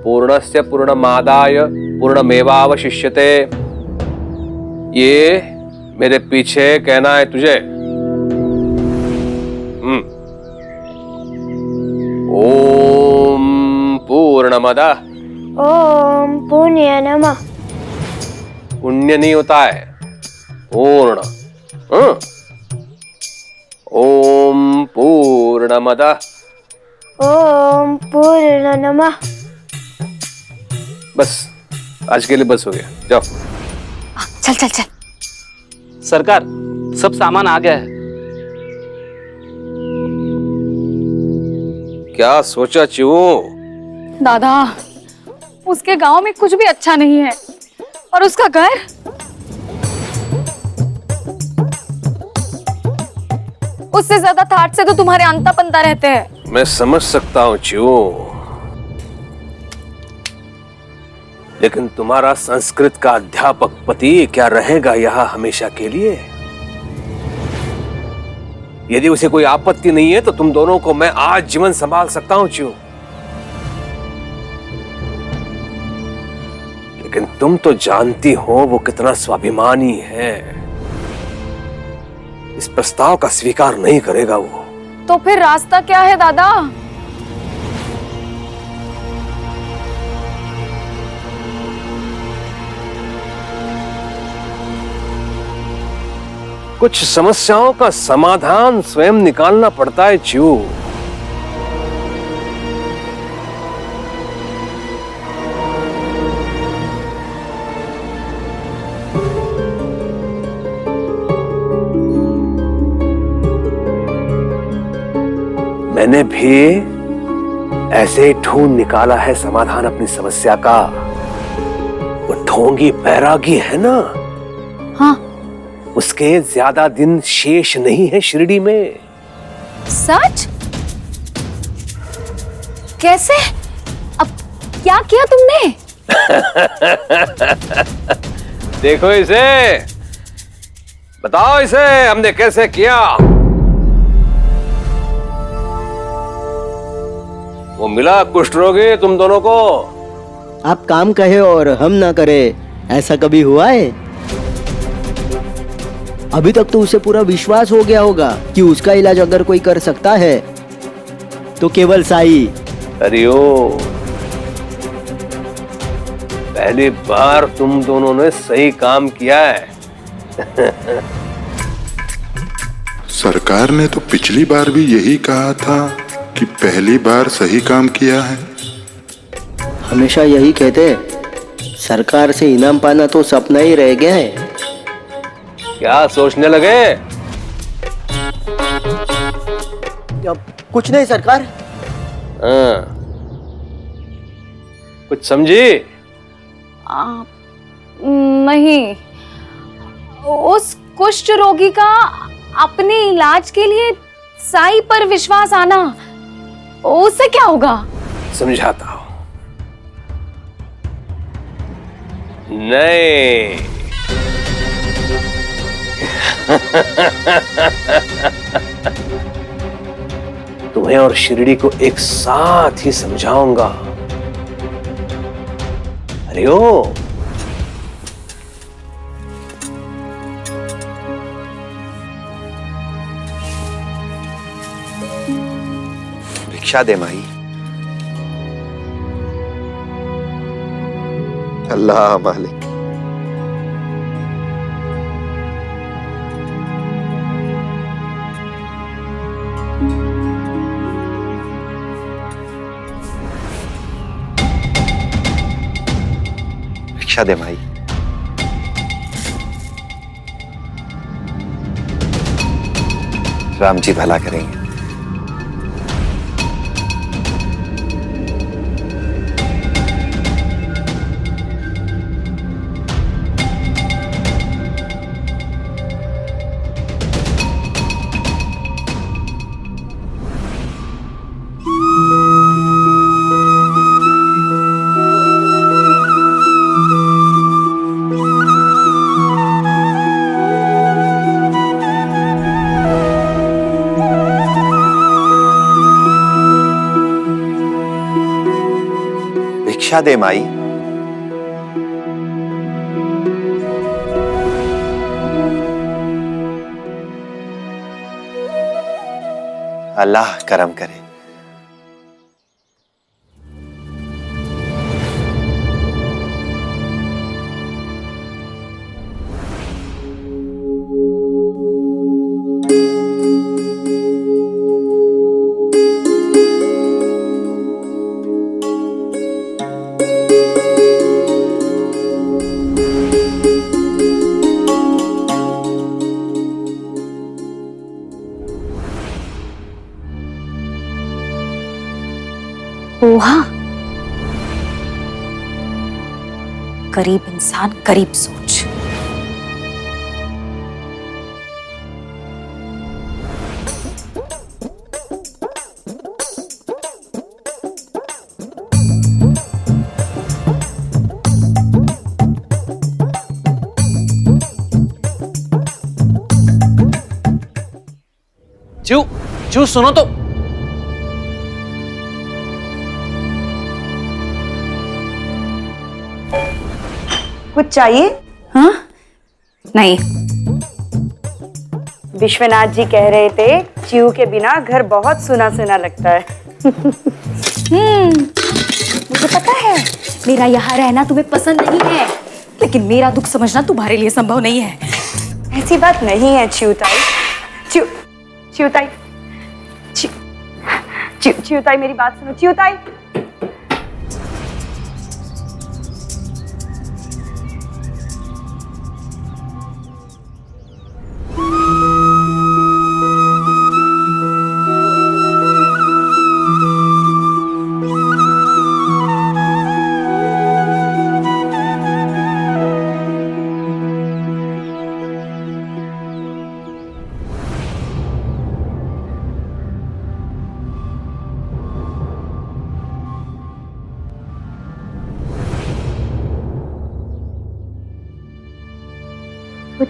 पूर्णस्य पूर्णमादाय पूर्णमेवावशिष्यते। ये मेरे पीछे कहना है तुझे। ओम पूर्णमदः। ओम पुण्य नमः। पुण्य नहीं होता है, पूर्ण। ओम पूर्णमदः। ओम पूर्ण नमः। बस आज के लिए बस हो गया, जाओ। चल चल चल। सरकार, सब सामान आ गया है। क्या सोचा चिऊ? दादा, उसके गांव में कुछ भी अच्छा नहीं है, और उसका घर उससे ज्यादा ठाट से तो तुम्हारे अंता पंता रहते हैं। मैं समझ सकता हूँ चिऊ, लेकिन तुम्हारा संस्कृत का अध्यापक पति क्या रहेगा यहाँ हमेशा के लिए? यदि उसे कोई आपत्ति नहीं है तो तुम दोनों को मैं आज जीवन संभाल सकता हूँ चिऊ। लेकिन तुम तो जानती हो वो कितना स्वाभिमानी है। इस प्रस्ताव का स्वीकार नहीं करेगा वो। तो फिर रास्ता क्या है दादा? कुछ समस्याओं का समाधान स्वयं निकालना पड़ता है चिऊ। मैंने भी ऐसे ढूंढ निकाला है समाधान अपनी समस्या का। वो ढोंगी बैरागी है ना, हाँ, उसके ज्यादा दिन शेष नहीं है शिरडी में। सच? कैसे? अब क्या किया तुमने? देखो इसे, बताओ इसे हमने कैसे किया। वो मिला कुष्ठ रोगी तुम दोनों को। आप काम कहे और हम ना करे, ऐसा कभी हुआ है? अभी तक तो उसे पूरा विश्वास हो गया होगा कि उसका इलाज अगर कोई कर सकता है तो केवल साई। अरे ओ, पहली बार तुम दोनों ने सही काम किया है। सरकार ने तो पिछली बार भी यही कहा था कि पहली बार सही काम किया है। हमेशा यही कहते हैं, सरकार से इनाम पाना तो सपना ही रह गया है। क्या सोचने लगे? अब कुछ नहीं सरकार। हाँ, कुछ समझी? नहीं, उस कुष्ठ रोगी का अपने इलाज के लिए साई पर विश्वास आना, उससे क्या होगा? समझाता हूं। नहीं, तुम्हें और शिरडी को एक साथ ही समझाऊंगा। अरे ओ, भिक्षा दे माई। अल्लाह मालिक। भिक्षा दे माई। राम जी भला करेंगे। भिक्षा दे माई। अल्लाह करम करे। पोहा, गरीब इंसान गरीब सोच। चू चू सुनो तो। कुछ चाहिए? हाँ? नहीं। विश्वनाथ जी कह रहे थे च्यू के बिना घर बहुत सुना सुना लगता है। मुझे पता है मेरा यहाँ रहना तुम्हें पसंद नहीं है, लेकिन मेरा दुख समझना तुम्हारे लिए संभव नहीं है। ऐसी बात नहीं है च्यूताई। च्यूताई, च्यूताई मेरी बात सुनो। च्यूताई,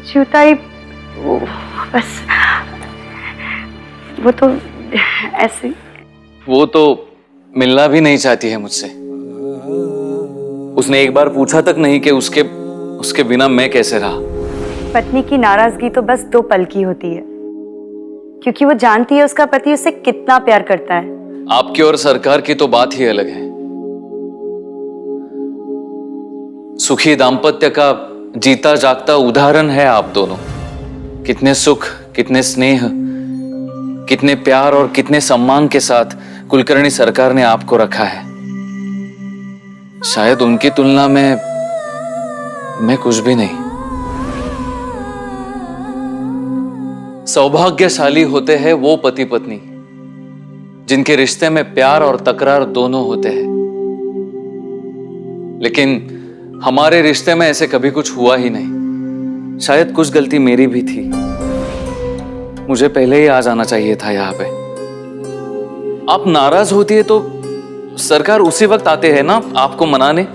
च्यूताई, बस वो तो ऐसे। वो तो मिलना भी नहीं चाहती है मुझसे। उसने एक बार पूछा तक नहीं कि उसके बिना मैं कैसे रहा। पत्नी की नाराजगी तो बस 2 पल की होती है, क्योंकि वो जानती है उसका पति उससे कितना प्यार करता है। आपकी और सरकार की तो बात ही अलग है। सुखी दाम्पत्य का जीता जागता उदाहरण है आप दोनों। कितने सुख, कितने स्नेह, कितने प्यार और कितने सम्मान के साथ कुलकर्णी सरकार ने आपको रखा है। शायद उनकी तुलना में मैं कुछ भी नहीं। सौभाग्यशाली होते हैं वो पति पत्नी जिनके रिश्ते में प्यार और तकरार दोनों होते हैं। लेकिन हमारे रिश्ते में ऐसे कभी कुछ हुआ ही नहीं। शायद कुछ गलती मेरी भी थी। मुझे पहले ही आ जाना चाहिए था यहाँ पे। आप नाराज होती है तो सरकार उसी वक्त आते हैं ना आपको मनाने।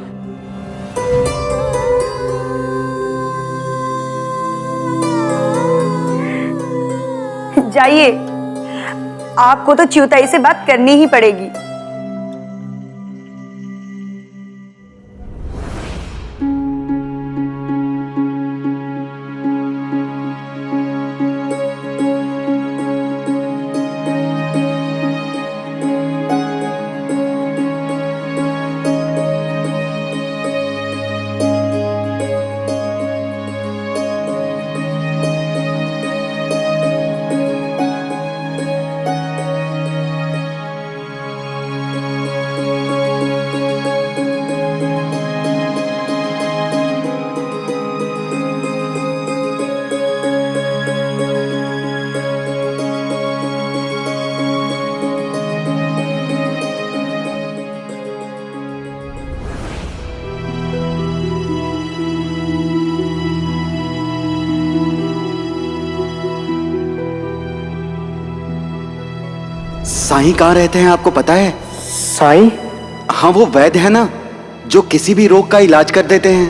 जाइए, आपको तो च्युताई से बात करनी ही पड़ेगी। साईं कहाँ रहते हैं आपको पता है? साईं? हाँ, वो वैद्य है ना जो किसी भी रोग का इलाज कर देते हैं।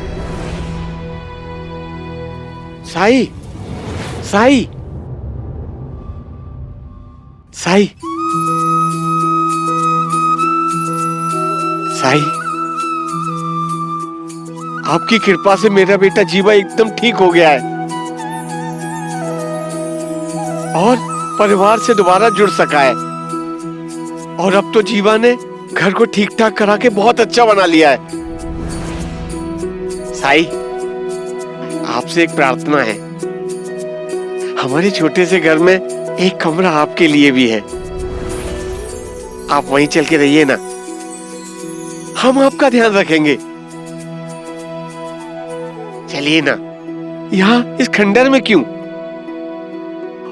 साई, साई, साई, साई, आपकी कृपा से मेरा बेटा जीवा एकदम ठीक हो गया है और परिवार से दोबारा जुड़ सका है। और अब तो जीवा ने घर को ठीक ठाक करा के बहुत अच्छा बना लिया है। साई, आपसे एक प्रार्थना है। हमारे छोटे से घर में एक कमरा आपके लिए भी है। आप वहीं चल के रहिए ना, हम आपका ध्यान रखेंगे। चलिए ना, यहाँ इस खंडर में क्यों?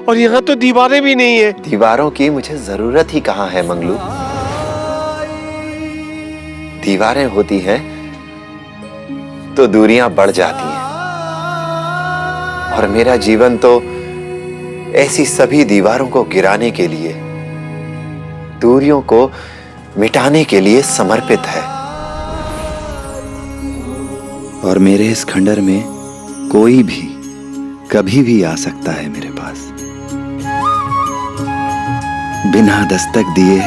और यहाँ तो दीवारें भी नहीं है। दीवारों की मुझे जरूरत ही कहाँ है मंगलू। दीवारें होती हैं तो दूरियां बढ़ जाती हैं, और मेरा जीवन तो ऐसी सभी दीवारों को गिराने के लिए, दूरियों को मिटाने के लिए समर्पित है। और मेरे इस खंडर में कोई भी कभी भी आ सकता है मेरे पास, बिना दस्तक दिए,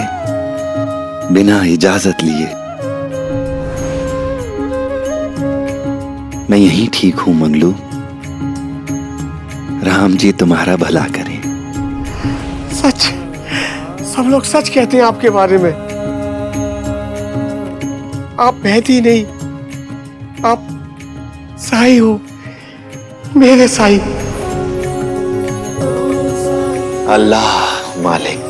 बिना इजाजत लिए। मैं यहीं ठीक हूं मंगलू। राम जी तुम्हारा भला करें। सच, सब लोग सच कहते हैं आपके बारे में। आप वैद्य नहीं, आप साई हो, मेरे साई। अल्लाह मालिक।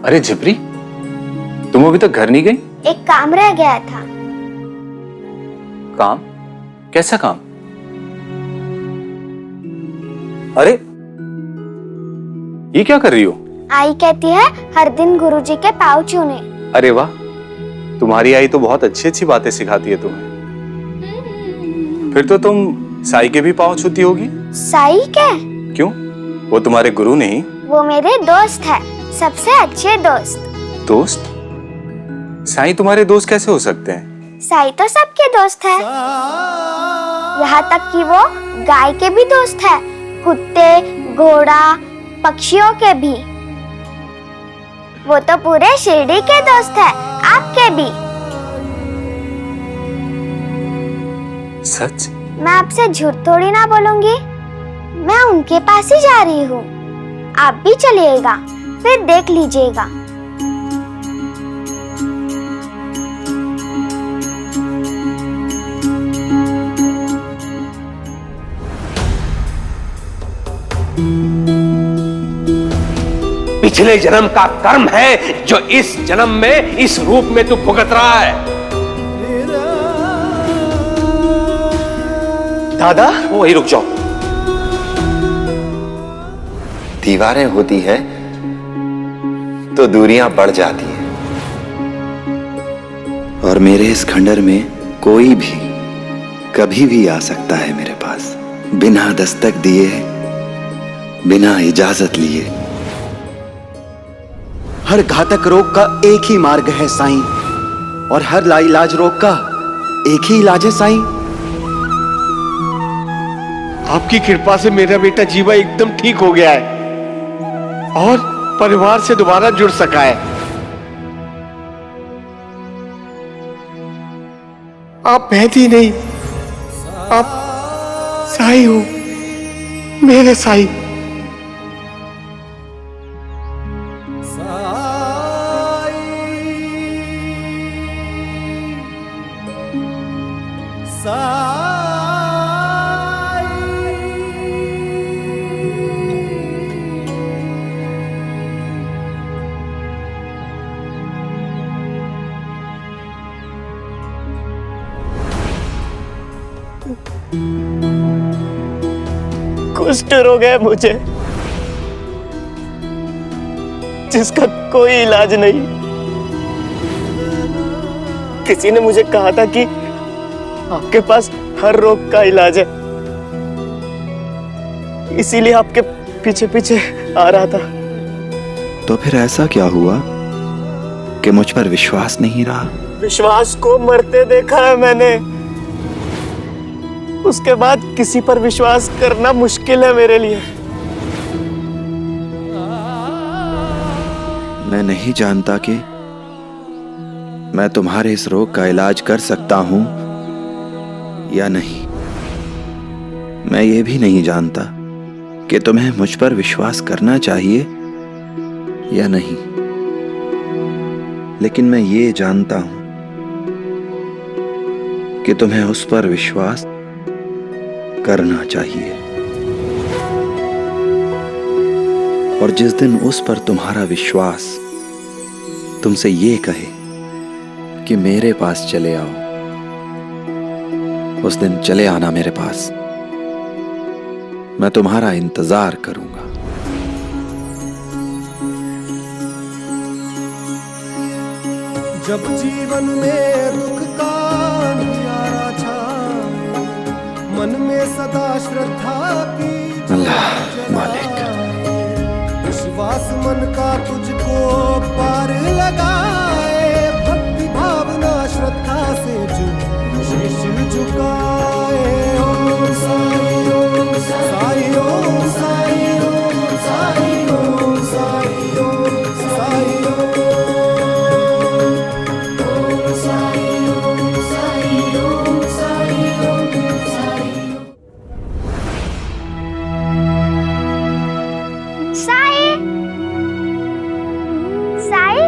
अरे झिपरी, तुम अभी तक घर नहीं गई? एक काम रह गया था। काम? कैसा काम? अरे ये क्या कर रही हो? आई कहती है हर दिन गुरुजी के पाँव छूने। अरे वाह, तुम्हारी आई तो बहुत अच्छी अच्छी बातें सिखाती है तुम्हें। फिर तो तुम साई के भी पाँव छूती होगी? साई के? क्यों, वो तुम्हारे गुरु नहीं? वो मेरे दोस्त है, सबसे अच्छे दोस्त। दोस्त? साई तुम्हारे दोस्त कैसे हो सकते हैं? साई तो सबके दोस्त है, यहाँ तक कि वो गाय के भी दोस्त है, कुत्ते, घोड़ा, पक्षियों के भी। वो तो पूरे शिरडी के दोस्त है, आपके भी। सच? मैं आपसे झूठ थोड़ी ना बोलूंगी, मैं उनके पास ही जा रही हूँ। आप भी चलिएगा, फिर देख लीजिएगा। पिछले जन्म का कर्म है जो इस जन्म में इस रूप में तू भुगत रहा है। दादा, वही रुक जाओ। दीवारें होती है तो दूरियां बढ़ जाती हैं, और मेरे इस खंडर में कोई भी कभी भी आ सकता है मेरे पास, बिना दस्तक दिए, बिना इजाजत लिए। हर घातक रोग का एक ही मार्ग है साईं, और हर लाइलाज रोग का एक ही इलाज है साईं। आपकी कृपा से मेरा बेटा जीवा एकदम ठीक हो गया है और परिवार से दोबारा जुड़ सका है। आप भैदी नहीं, आप साई हो, मेरे साई। कुष्ठ रोग है मुझे, जिसका कोई इलाज नहीं। किसी ने मुझे कहा था कि आपके पास हर रोग का इलाज है, इसीलिए आपके पीछे पीछे आ रहा था। तो फिर ऐसा क्या हुआ कि मुझ पर विश्वास नहीं रहा? विश्वास को मरते देखा है मैंने, उसके बाद किसी पर विश्वास करना मुश्किल है मेरे लिए। मैं नहीं जानता कि मैं तुम्हारे इस रोग का इलाज कर सकता हूं या नहीं। मैं ये भी नहीं जानता कि तुम्हें मुझ पर विश्वास करना चाहिए या नहीं, लेकिन मैं ये जानता हूं कि तुम्हें उस पर विश्वास करना चाहिए। और जिस दिन उस पर तुम्हारा विश्वास तुमसे ये कहे कि मेरे पास चले आओ, उस दिन चले आना मेरे पास। मैं तुम्हारा इंतजार करूंगा। जब जीवन में दुख का अंधियारा छाए, मन में सदा श्रद्धा की अल्लाह मालिक, विश्वास मन का तुझको पार लगाए, भक्ति भावना श्रद्धा से जो शीश झुकाए। ओम साई ओम साई ओम साई ओम साई ओम साई ओम साई ओम साई ओम साई ओम साई ओम साई। साई, साई,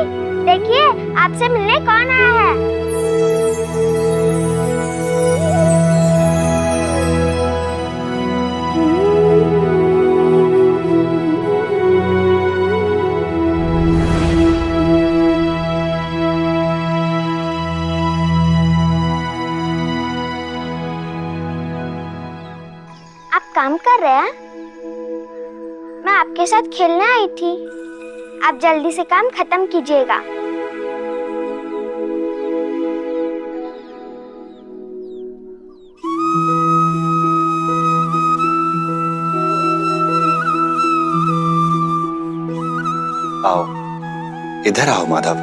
देखिए आपसे मिलने कौन आया है। आप काम कर रहे हैं? मैं आपके साथ खेलने आई थी। आप जल्दी से काम खत्म कीजिएगा। आओ, इधर आओ माधव।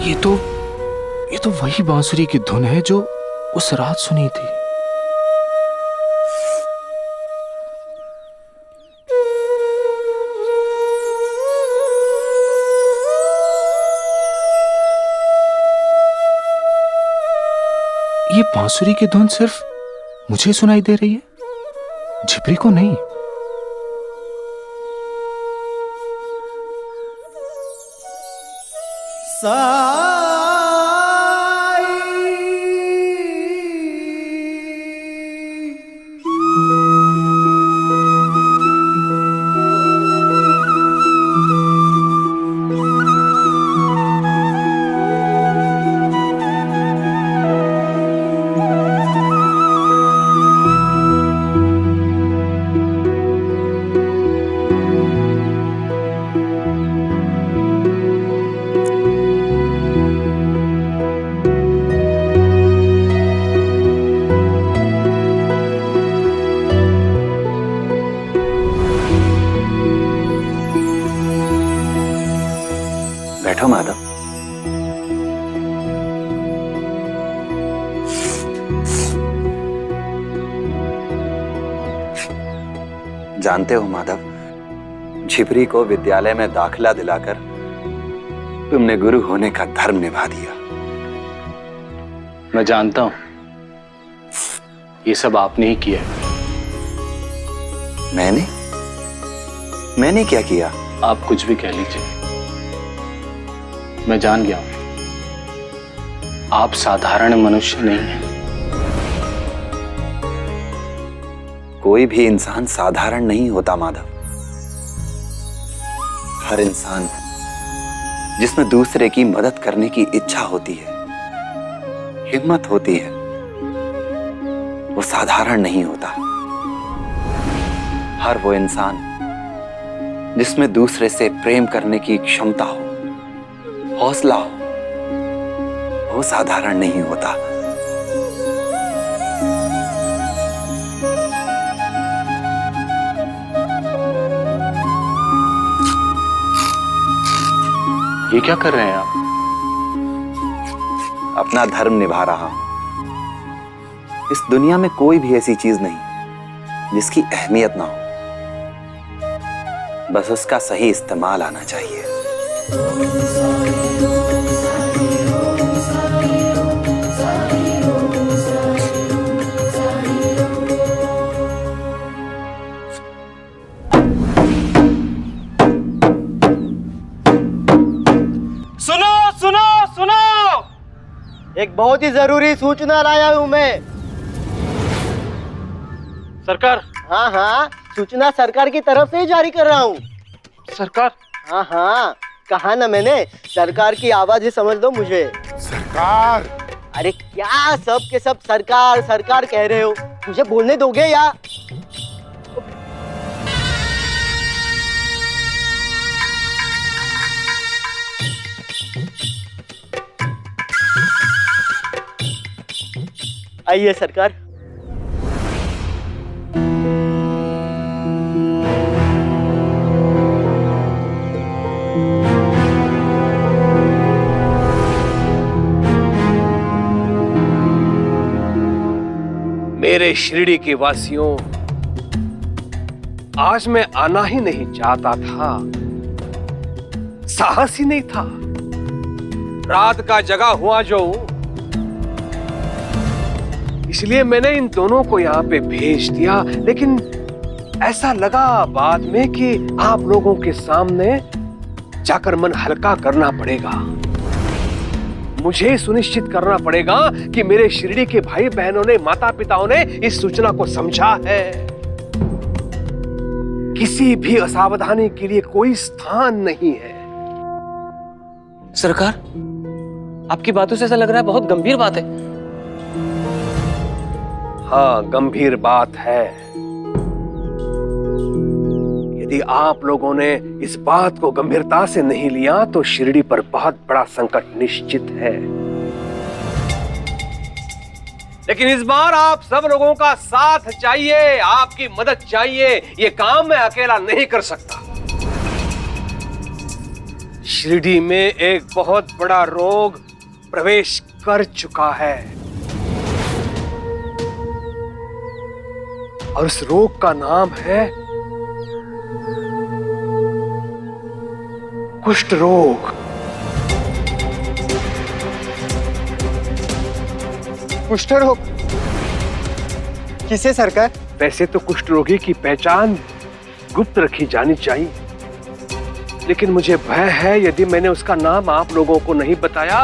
ये तो वही बांसुरी की धुन है जो उस रात सुनी थी। ये बांसुरी की धुन सिर्फ मुझे सुनाई दे रही है, झिपरी को नहीं। बैठो माधव। जानते हो माधव, झिपरी को विद्यालय में दाखिला दिलाकर तुमने गुरु होने का धर्म निभा दिया। मैं जानता हूं, ये सब आपने ही किया है। मैंने क्या किया? आप कुछ भी कह लीजिए, मैं जान गया हूं, आप साधारण मनुष्य नहीं हैं। कोई भी इंसान साधारण नहीं होता माधव। हर इंसान जिसमें दूसरे की मदद करने की इच्छा होती है, हिम्मत होती है, वो साधारण नहीं होता। हर वो इंसान जिसमें दूसरे से प्रेम करने की क्षमता हो, हौसला हो, वो साधारण नहीं होता। ये क्या कर रहे हैं आप? अपना धर्म निभा रहा हूं। इस दुनिया में कोई भी ऐसी चीज नहीं जिसकी अहमियत ना हो, बस उसका सही इस्तेमाल आना चाहिए। सुनो सुनो सुनो, एक बहुत ही जरूरी सूचना लाया हूँ मैं। सरकार। हाँ हाँ, सूचना सरकार की तरफ से ही जारी कर रहा हूँ। सरकार? हाँ हाँ, कहा ना मैंने, सरकार की आवाज ही समझ लो मुझे। सरकार? अरे क्या सब के सब सरकार सरकार कह रहे हो, मुझे बोलने दोगे या? आइए सरकार। मेरे शिरडी के वासियों, आज मैं आना ही नहीं चाहता था, साहस ही नहीं था। रात का जगा हुआ जो, इसलिए मैंने इन दोनों को यहाँ पे भेज दिया। लेकिन ऐसा लगा बाद में कि आप लोगों के सामने जाकर मन हल्का करना पड़ेगा। मुझे सुनिश्चित करना पड़ेगा कि मेरे शिरडी के भाई बहनों ने, माता पिताओं ने इस सूचना को समझा है। किसी भी असावधानी के लिए कोई स्थान नहीं है। सरकार, आपकी बातों से ऐसा लग रहा है बहुत गंभीर बात है। हाँ, गंभीर बात है। यदि आप लोगों ने इस बात को गंभीरता से नहीं लिया तो शिरडी पर बहुत बड़ा संकट निश्चित है। लेकिन इस बार आप सब लोगों का साथ चाहिए, आपकी मदद चाहिए। ये काम मैं अकेला नहीं कर सकता। शिरडी में एक बहुत बड़ा रोग प्रवेश कर चुका है और उस रोग का नाम है कुष्ठ रोग। कुष्ठ रोग किसे सरकार? वैसे तो कुष्ठ रोगी की पहचान गुप्त रखी जानी चाहिए, लेकिन मुझे भय है यदि मैंने उसका नाम आप लोगों को नहीं बताया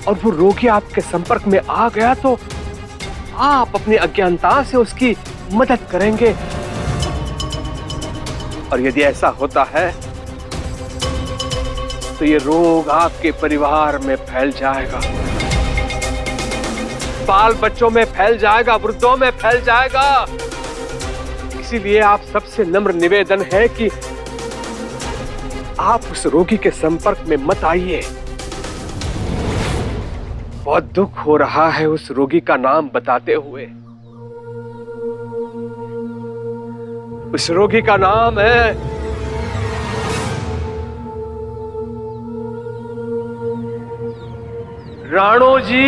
और वो रोगी आपके संपर्क में आ गया तो आप अपनी अज्ञानता से उसकी मदद करेंगे, और यदि ऐसा होता है तो ये रोग आपके परिवार में फैल जाएगा, बाल बच्चों में फैल जाएगा, वृद्धों में फैल जाएगा। इसीलिए आप सबसे नम्र निवेदन है कि आप उस रोगी के संपर्क में मत आइए। बहुत दुख हो रहा है उस रोगी का नाम बताते हुए। उस रोगी का नाम है राणो जी।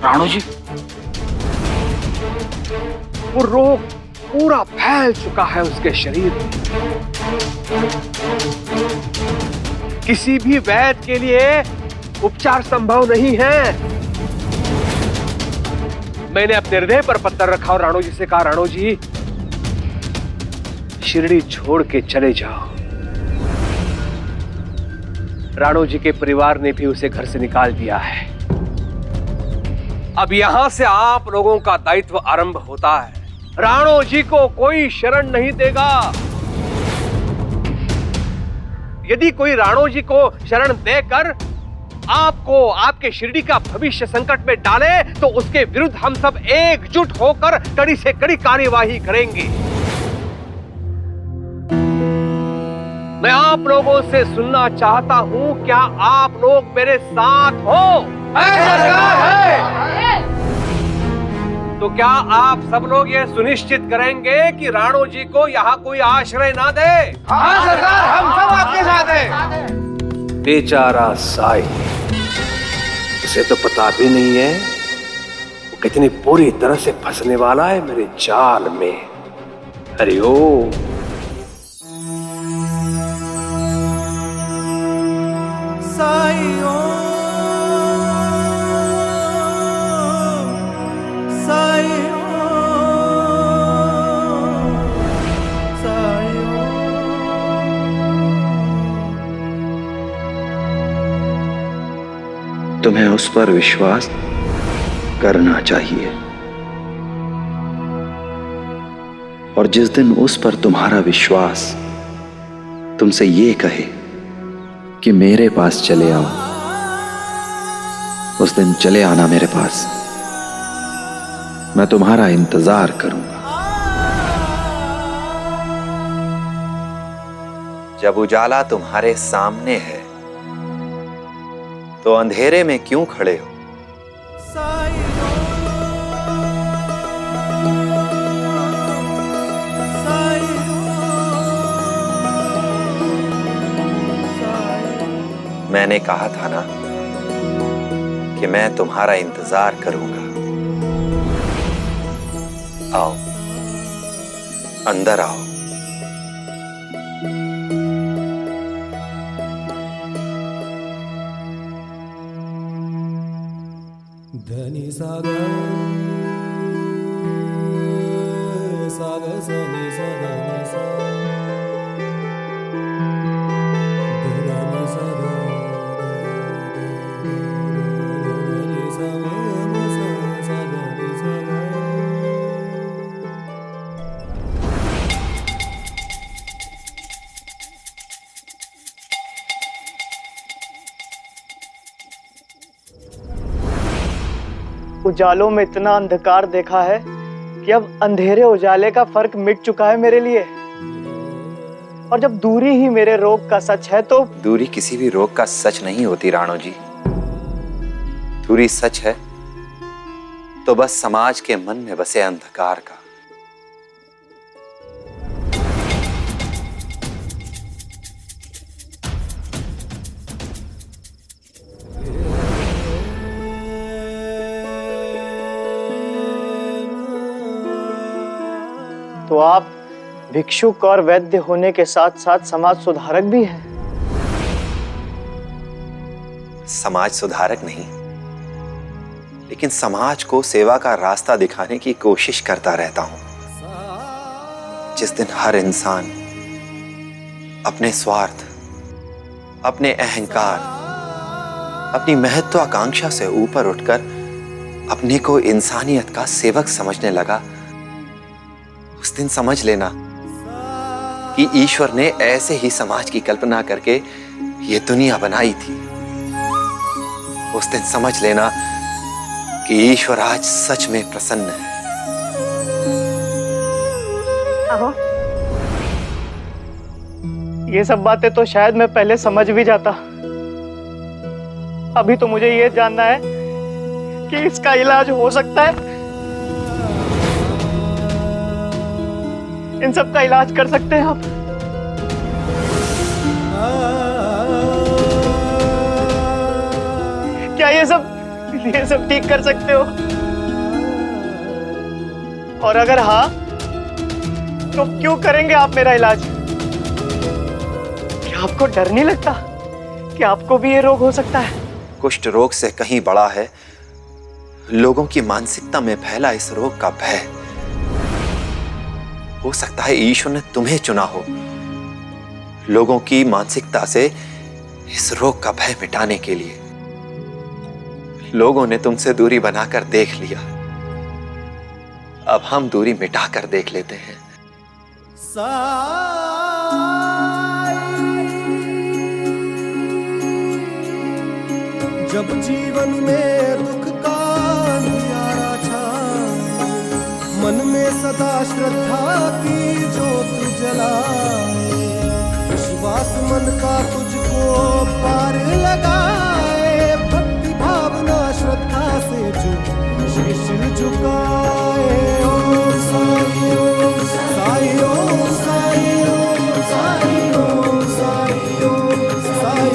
राणो जी? वो रोग पूरा फैल चुका है उसके शरीर में। किसी भी वैद्य के लिए उपचार संभव नहीं है। मैंने अपने हृदय पर पत्थर रखा और राणो जी से कहा, राणो जी शिरडी छोड़ के चले जाओ। राणो जी के परिवार ने भी उसे घर से निकाल दिया है। अब यहां से आप लोगों का दायित्व आरंभ होता है। राणो जी को कोई शरण नहीं देगा। यदि कोई राणो जी को शरण देकर आपको आपके शिरडी का भविष्य संकट में डाले तो उसके विरुद्ध हम सब एकजुट होकर कड़ी से कड़ी कार्यवाही करेंगे। मैं आप लोगों से सुनना चाहता हूं, क्या आप लोग मेरे साथ हो? सरकार है। तो क्या आप सब लोग ये सुनिश्चित करेंगे कि राणो जी को यहाँ कोई आश्रय ना दे? हाँ सरकार, हम सब आपके साथ हैं। बेचारा साई, उसे तो पता भी नहीं है वो कितनी बुरी तरह से फंसने वाला है मेरे जाल में। हरिओम। साईं तुम्हें उस पर विश्वास करना चाहिए, और जिस दिन उस पर तुम्हारा विश्वास तुमसे ये कहे कि मेरे पास चले आओ, उस दिन चले आना मेरे पास। मैं तुम्हारा इंतजार करूंगा। जब उजाला तुम्हारे सामने है तो अंधेरे में क्यों खड़े हो? मैंने कहा था ना कि मैं तुम्हारा इंतजार करूंगा। आओ, अंदर आओ। धनी सागर सागर सनी सदनी सा धनी सदा धनी सदा सदनी सदा। उजालों में इतना अंधकार देखा है कि अब अंधेरे उजाले का फर्क मिट चुका है मेरे लिए। और जब दूरी ही मेरे रोग का सच है तो दूरी किसी भी रोग का सच नहीं होती राणो जी। दूरी सच है तो बस समाज के मन में बसे अंधकार का। तो आप भिक्षुक और वैद्य होने के साथ साथ समाज सुधारक भी हैं। समाज सुधारक नहीं, लेकिन समाज को सेवा का रास्ता दिखाने की कोशिश करता रहता हूं। जिस दिन हर इंसान अपने स्वार्थ, अपने अहंकार, अपनी महत्वाकांक्षा से ऊपर उठकर अपने को इंसानियत का सेवक समझने लगा, उस दिन समझ लेना कि ईश्वर ने ऐसे ही समाज की कल्पना करके ये दुनिया बनाई थी। उस दिन समझ लेना कि ईश्वर आज सच में प्रसन्न है। आहो। ये सब बातें तो शायद मैं पहले समझ भी जाता। अभी तो मुझे ये जानना है कि इसका इलाज हो सकता है। इन सब का इलाज कर सकते हैं आप? क्या ये सब ठीक कर सकते हो? और अगर हाँ, तो क्यों करेंगे आप मेरा इलाज? क्या आपको डर नहीं लगता कि आपको भी ये रोग हो सकता है? कुष्ठ रोग से कहीं बड़ा है लोगों की मानसिकता में फैला इस रोग का भय। हो सकता है ईश्वर ने तुम्हें चुना हो लोगों की मानसिकता से इस रोग का भय मिटाने के लिए। लोगों ने तुमसे दूरी बनाकर देख लिया, अब हम दूरी मिटाकर देख लेते हैं। जब जीवन में दुख का अंधियारा छाए, मन में सदा श्रद्धा की ज्योत जलाए, विश्वास मन का तुझको पार लगाए, भक्ति भावना श्रद्धा से जो शीश झुकाए। ओम साई ओम साई ओम साई ओम साई ओम साई ओम साई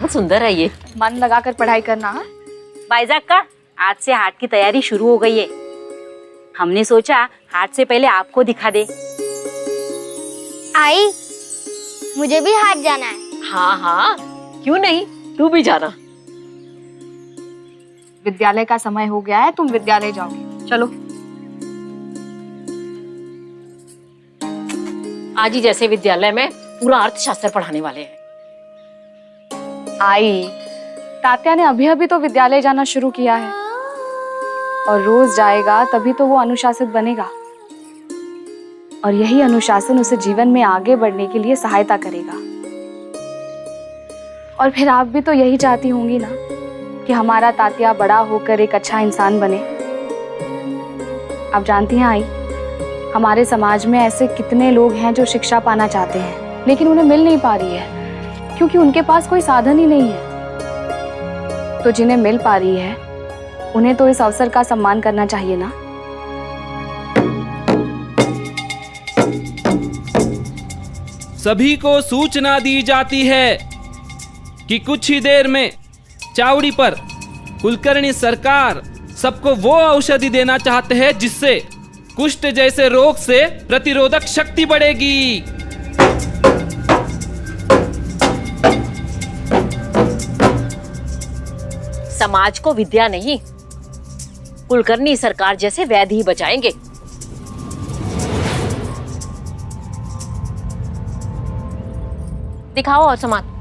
सुंदर है ये। मन लगाकर पढ़ाई करना। बाइजाक का आज से हाट की तैयारी शुरू हो गई है। हमने सोचा हाट से पहले आपको दिखा दे। आई, मुझे भी हाट जाना है। हाँ हाँ, क्यों नहीं, तू भी जाना। विद्यालय का समय हो गया है, तुम विद्यालय जाओगे। चलो। आज ही जैसे विद्यालय में पूरा अर्थशास्त्र पढ़ाने वाले हैं। आई, तात्या ने अभी अभी तो विद्यालय जाना शुरू किया है और रोज जाएगा तभी तो वो अनुशासित बनेगा, और यही अनुशासन उसे जीवन में आगे बढ़ने के लिए सहायता करेगा। और फिर आप भी तो यही चाहती होंगी ना कि हमारा तात्या बड़ा होकर एक अच्छा इंसान बने। आप जानती हैं आई, हमारे समाज में ऐसे कितने लोग हैं जो शिक्षा पाना चाहते हैं लेकिन उन्हें मिल नहीं पा रही है क्योंकि उनके पास कोई साधन ही नहीं है। तो जिन्हें मिल पा रही है उन्हें तो इस अवसर का सम्मान करना चाहिए ना। सभी को सूचना दी जाती है कि कुछ ही देर में चावड़ी पर कुलकर्णी सरकार सबको वो औषधि देना चाहते हैं जिससे कुष्ठ जैसे रोग से प्रतिरोधक शक्ति बढ़ेगी। समाज को विद्या नहीं, कुलकर्णी सरकार जैसे वैद्य ही बचाएंगे। दिखाओ और सामान।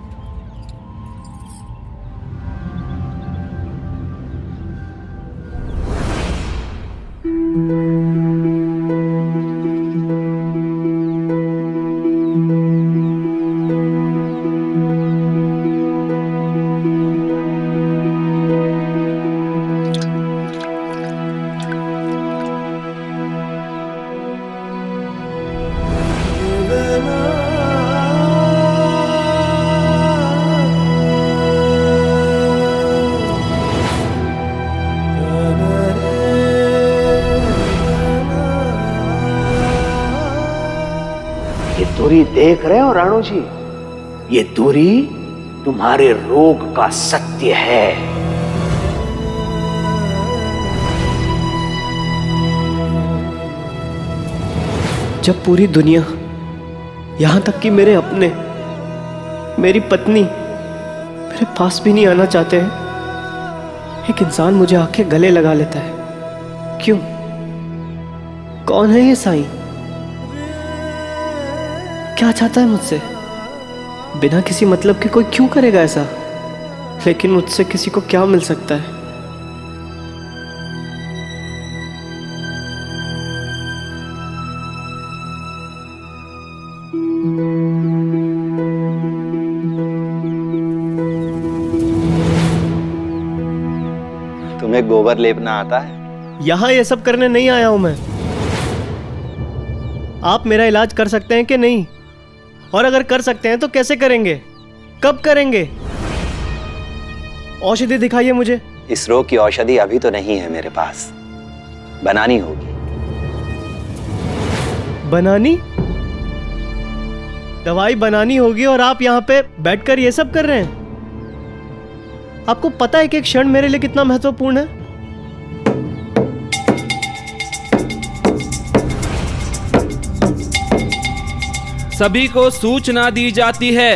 ये दूरी देख रहे हो राणो जी? ये दूरी तुम्हारे रोग का सत्य है। जब पूरी दुनिया, यहां तक कि मेरे अपने, मेरी पत्नी मेरे पास भी नहीं आना चाहते हैं, एक इंसान मुझे आके गले लगा लेता है। क्यों? कौन है ये साईं? क्या चाहता है मुझसे? बिना किसी मतलब के कोई क्यों करेगा ऐसा? लेकिन मुझसे किसी को क्या मिल सकता है? तुम्हें गोबर लेपना आता है? यहां ये सब करने नहीं आया हूं मैं। आप मेरा इलाज कर सकते हैं कि नहीं? और अगर कर सकते हैं तो कैसे करेंगे? कब करेंगे? औषधि दिखाइए मुझे। इस रोग की औषधि अभी तो नहीं है मेरे पास, बनानी होगी। बनानी? दवाई बनानी होगी और आप यहाँ पे बैठकर ये सब कर रहे हैं? आपको पता है कि एक क्षण मेरे लिए कितना महत्वपूर्ण है? सभी को सूचना दी जाती है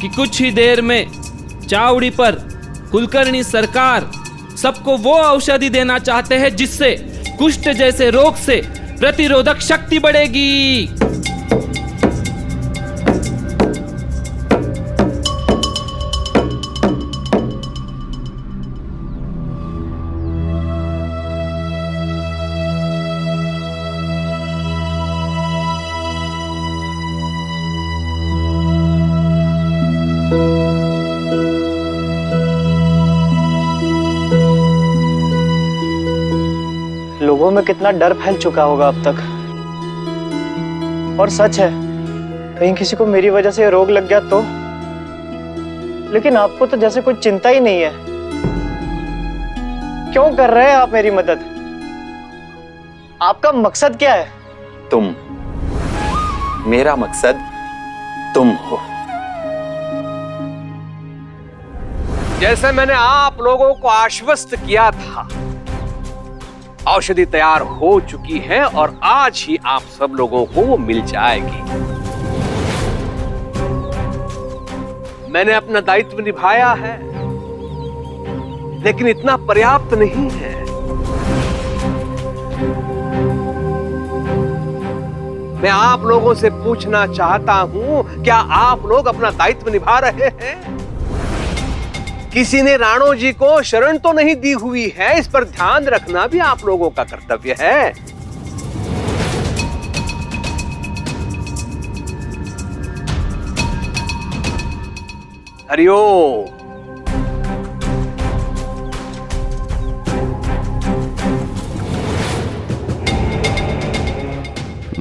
कि कुछ ही देर में चावड़ी पर कुलकर्णी सरकार सबको वो औषधि देना चाहते हैं जिससे कुष्ठ जैसे रोग से प्रतिरोधक शक्ति बढ़ेगी। लोगों में कितना डर फैल चुका होगा अब तक। और सच है, कहीं किसी को मेरी वजह से रोग लग गया तो? लेकिन आपको तो जैसे कोई चिंता ही नहीं है। क्यों कर रहे हैं आप मेरी मदद? आपका मकसद क्या है? तुम। मेरा मकसद तुम हो। जैसे मैंने आप लोगों को आश्वस्त किया था, औषधि तैयार हो चुकी है और आज ही आप सब लोगों को वो मिल जाएगी। मैंने अपना दायित्व निभाया है, लेकिन इतना पर्याप्त नहीं है। मैं आप लोगों से पूछना चाहता हूं, क्या आप लोग अपना दायित्व निभा रहे हैं? किसी ने राणो जी को शरण तो नहीं दी हुई है, इस पर ध्यान रखना भी आप लोगों का कर्तव्य है। हरिओम।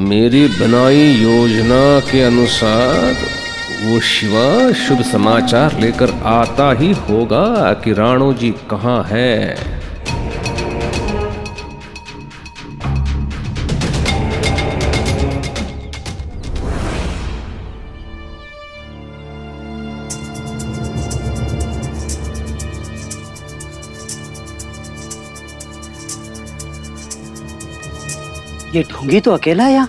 मेरी बनाई योजना के अनुसार वो शिवा शुभ समाचार लेकर आता ही होगा कि राणो जी कहाँ है। ये ढोंगी तो अकेला है यहाँ।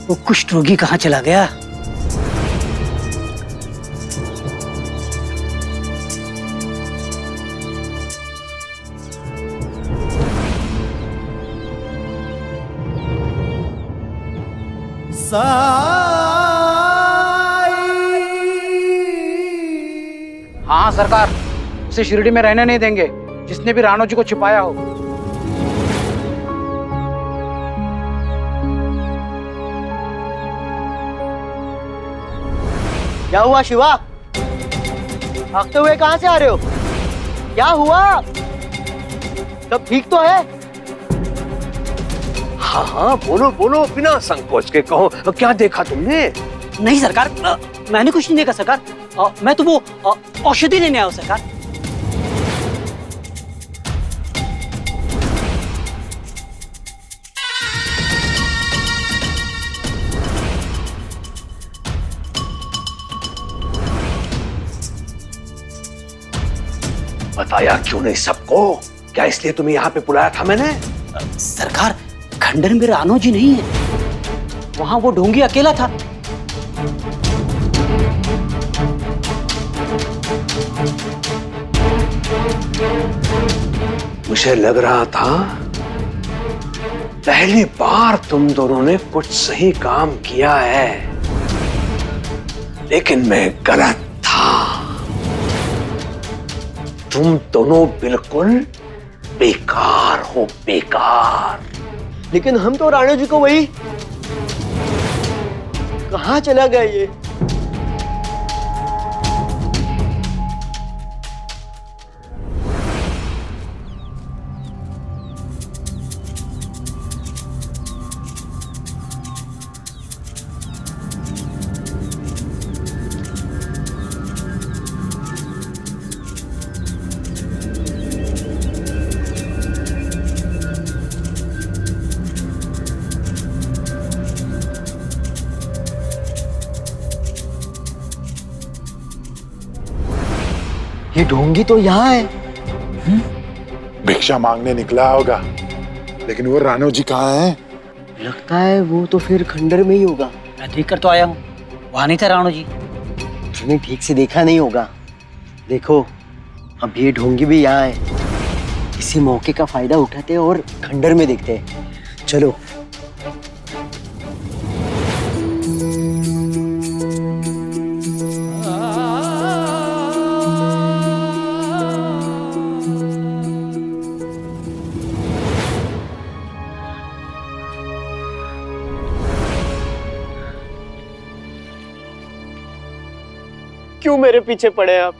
वो कुष्ठ रोगी कहाँ चला गया? हाँ सरकार, उसे शिरडी में रहने नहीं देंगे जिसने भी राणो जी को छिपाया हो। क्या हुआ शिवा? भागते हुए कहां से आ रहे हो? क्या हुआ? सब ठीक तो है? हाँ हाँ, बोलो बोलो, बिना संकोच के कहो, क्या देखा तुमने? नहीं सरकार, मैंने कुछ नहीं देखा सरकार। मैं तो वो औषधि लेने आया हूं सरकार। बताया क्यों नहीं सबको? क्या इसलिए तुम्हें यहाँ पे बुलाया था मैंने? सरकार, खंडर में रानो जी नहीं है, वहां वो ढोंगी अकेला था। मुझे लग रहा था पहली बार तुम दोनों ने कुछ सही काम किया है, लेकिन मैं गलत था। तुम दोनों बिल्कुल बेकार हो, बेकार। लेकिन हम तो राणो जी को वही, कहाँ चला गया ये? ये ढोंगी तो यहाँ है। भिक्षा मांगने निकला होगा, लेकिन वो रानो जी कहाँ हैं? लगता है वो तो फिर खंडर में ही होगा। मैं देख कर तो आया हूँ, वहां नहीं था राणो जी। तुमने ठीक से देखा नहीं होगा। देखो, अब ये ढोंगी भी यहाँ है। इसी मौके का फायदा उठाते हैं और खंडर में देखते हैं। चलो। क्यों मेरे पीछे पड़े आप?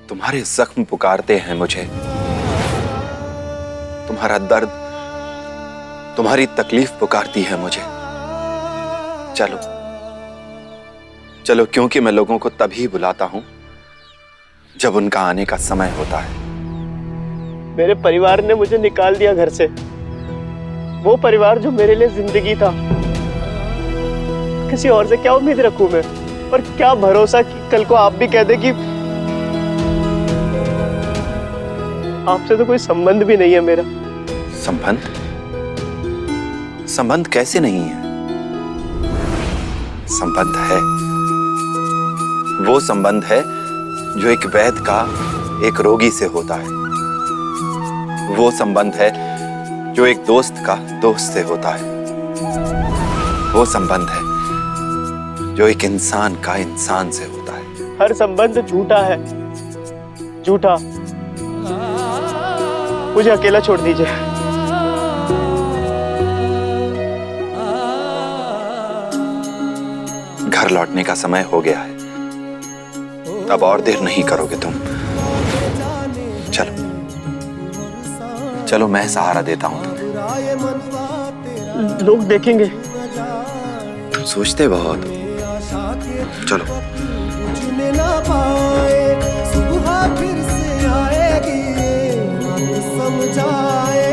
तुम्हारे जख्म पुकारते हैं मुझे, तुम्हारा दर्द, तुम्हारी तकलीफ पुकारती है मुझे। चलो चलो, क्योंकि मैं लोगों को तभी बुलाता हूं जब उनका आने का समय होता है। मेरे परिवार ने मुझे निकाल दिया घर से, वो परिवार जो मेरे लिए जिंदगी था। किसी और से क्या उम्मीद रखूं मैं? और क्या भरोसा कि कल को आप भी कह दे कि आपसे तो कोई संबंध भी नहीं है मेरा। संबंध? संबंध कैसे नहीं है? संबंध है। वो संबंध है जो एक वैद्य का एक रोगी से होता है। वो संबंध है जो एक दोस्त का दोस्त से होता है। वो संबंध है जो एक इंसान का इंसान से होता है। हर संबंध झूठा है, झूठा। मुझे अकेला छोड़ दीजिए। घर लौटने का समय हो गया है, अब और देर नहीं करोगे तुम। चलो चलो, मैं सहारा देता हूं तुम्हें। लोग देखेंगे। तुम सोचते बहुत हो। चलो। बुझने ना पाए सुबह फिर से आएगी, वक्त समझाए।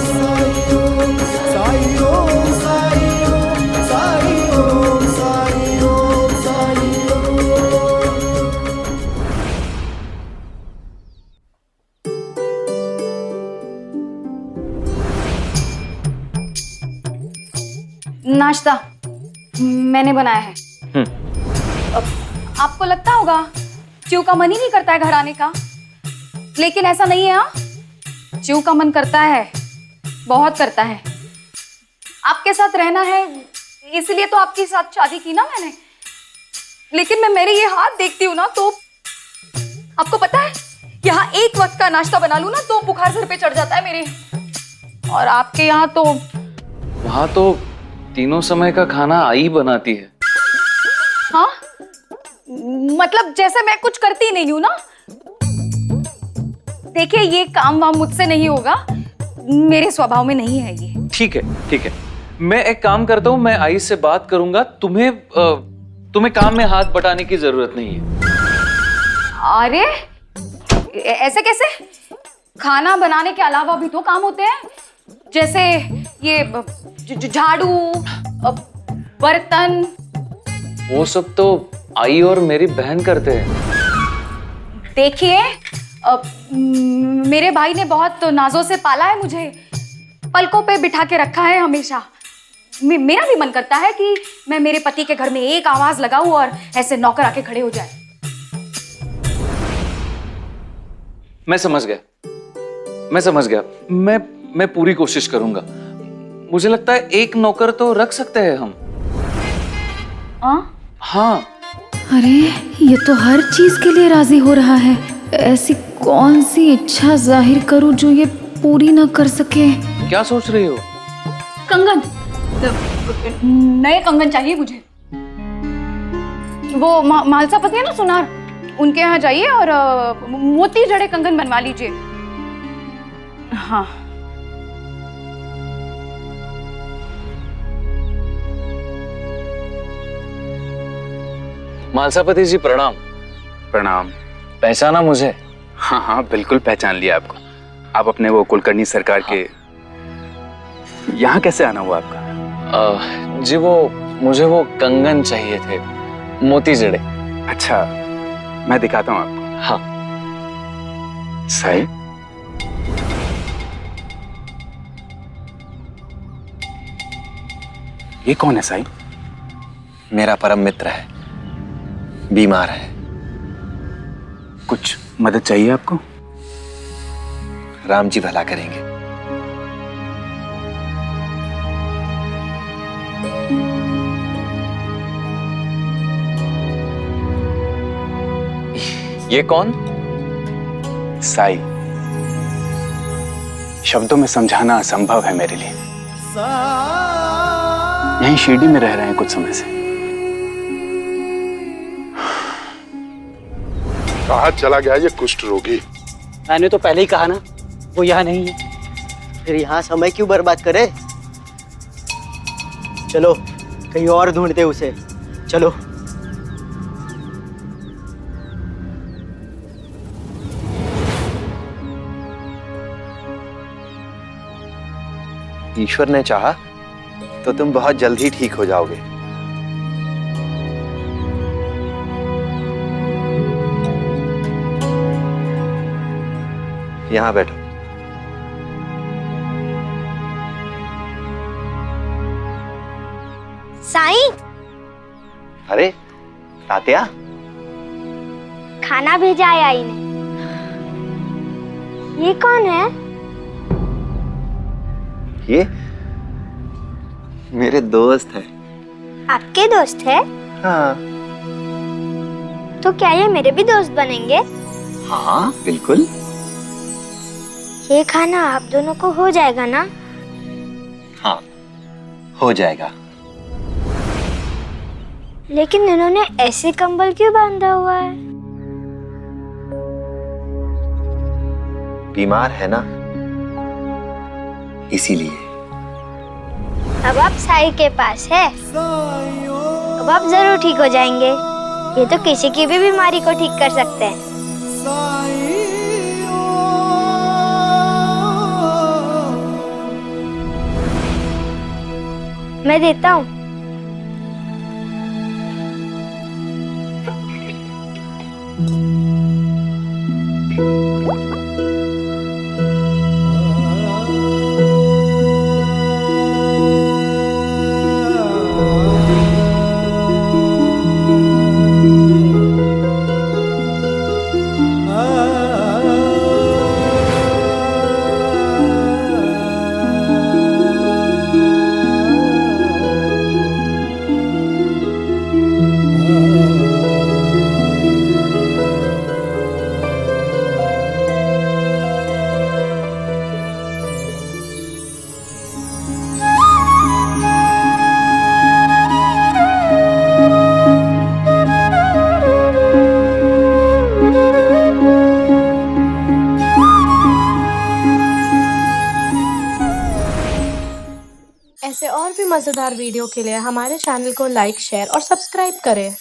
साई ओम साई ओम साई ओम साई ओम साई ओम साई ओम। नाश्ता मैंने बनाया है। आपको लगता होगा च्यू का मन ही नहीं करता है घर आने का, लेकिन ऐसा नहीं है। हाँ, च्यू का मन करता है, बहुत करता है। आपके साथ रहना है, इसलिए तो आपके साथ शादी की ना मैंने। लेकिन मैं मेरे ये हाथ देखती हूँ ना, तो आपको पता है, यहाँ एक वक्त का नाश्ता बना लूँ ना तो बुखार सर पे चढ़ जाता है मेरे। और आपके यहाँ तो, वहां तो तीनों समय का खाना आई बनाती है। हाँ, मतलब जैसे मैं कुछ करती नहीं हूँ ना। देखिए, ये काम वाम मुझसे नहीं होगा, मेरे स्वभाव में नहीं है ये। ठीक है ठीक है, मैं एक काम करता हूँ, मैं आई से बात करूंगा। तुम्हें काम में हाथ बटाने की जरूरत नहीं है। अरे ऐसे कैसे? खाना बनाने के अलावा भी तो काम होते हैं, जैसे ये झाड़ू, बर्तन। वो सब तो आई और मेरी बहन करते हैं। देखिए, मेरे भाई ने बहुत नाजों से पाला है मुझे, पलकों पे बिठा के रखा है हमेशा। मेरा भी मन करता है कि मैं मेरे पति के घर में एक आवाज लगाऊं और ऐसे नौकर आके खड़े हो जाए। मैं समझ गया। मैं पूरी कोशिश करूंगा। मुझे लगता है एक नौकर तो रख सकते हैं हम। हाँ। अरे ये तो हर चीज के लिए राजी हो रहा है। ऐसी कौन सी इच्छा जाहिर करूं जो ये पूरी ना कर सके। क्या सोच रही हो? कंगन, नए कंगन चाहिए मुझे। वो मालसा पति है ना सुनार, उनके यहाँ जाइए और मोती जड़े कंगन बनवा लीजिए। हाँ। मालसापति जी प्रणाम। प्रणाम। पहचाना मुझे? हाँ हाँ बिल्कुल पहचान लिया आपको। आप अपने वो कुलकर्णी सरकार के यहाँ कैसे आना हुआ आपका? जी मुझे वो कंगन चाहिए थे, मोती जड़े। अच्छा मैं दिखाता हूँ आपको। हाँ। साई, ये कौन है साई? मेरा परम मित्र है, बीमार है। कुछ मदद चाहिए आपको? राम जी भला करेंगे। ये कौन? साई। शब्दों में समझाना असंभव है मेरे लिए। यहीं शिरडी में रह रहे हैं कुछ समय से। कहाँ चला गया ये कुष्ठ रोगी? मैंने तो पहले ही कहा ना वो यहाँ नहीं है। फिर यहाँ समय क्यों बर्बाद करे? चलो कहीं और ढूंढते उसे। चलो। ईश्वर ने चाहा तो तुम बहुत जल्द ही ठीक हो जाओगे। यहां बैठो। साईं। अरे तात्या, खाना भेजा है आई ने। ये कौन है? ये मेरे दोस्त है। आपके दोस्त है? हाँ। तो क्या ये मेरे भी दोस्त बनेंगे? हाँ बिल्कुल। ये खाना आप दोनों को हो जाएगा ना? हाँ हो जाएगा। लेकिन इन्होंने ऐसे कंबल क्यों बांधा हुआ है? बीमार है ना, इसीलिए। अब आप साई के पास है, अब आप जरूर ठीक हो जाएंगे। ये तो किसी की भी बीमारी को ठीक कर सकते हैं। मैं देता हूँ। ऐसे और भी मज़ेदार वीडियो के लिए हमारे चैनल को लाइक, शेयर और सब्सक्राइब करें।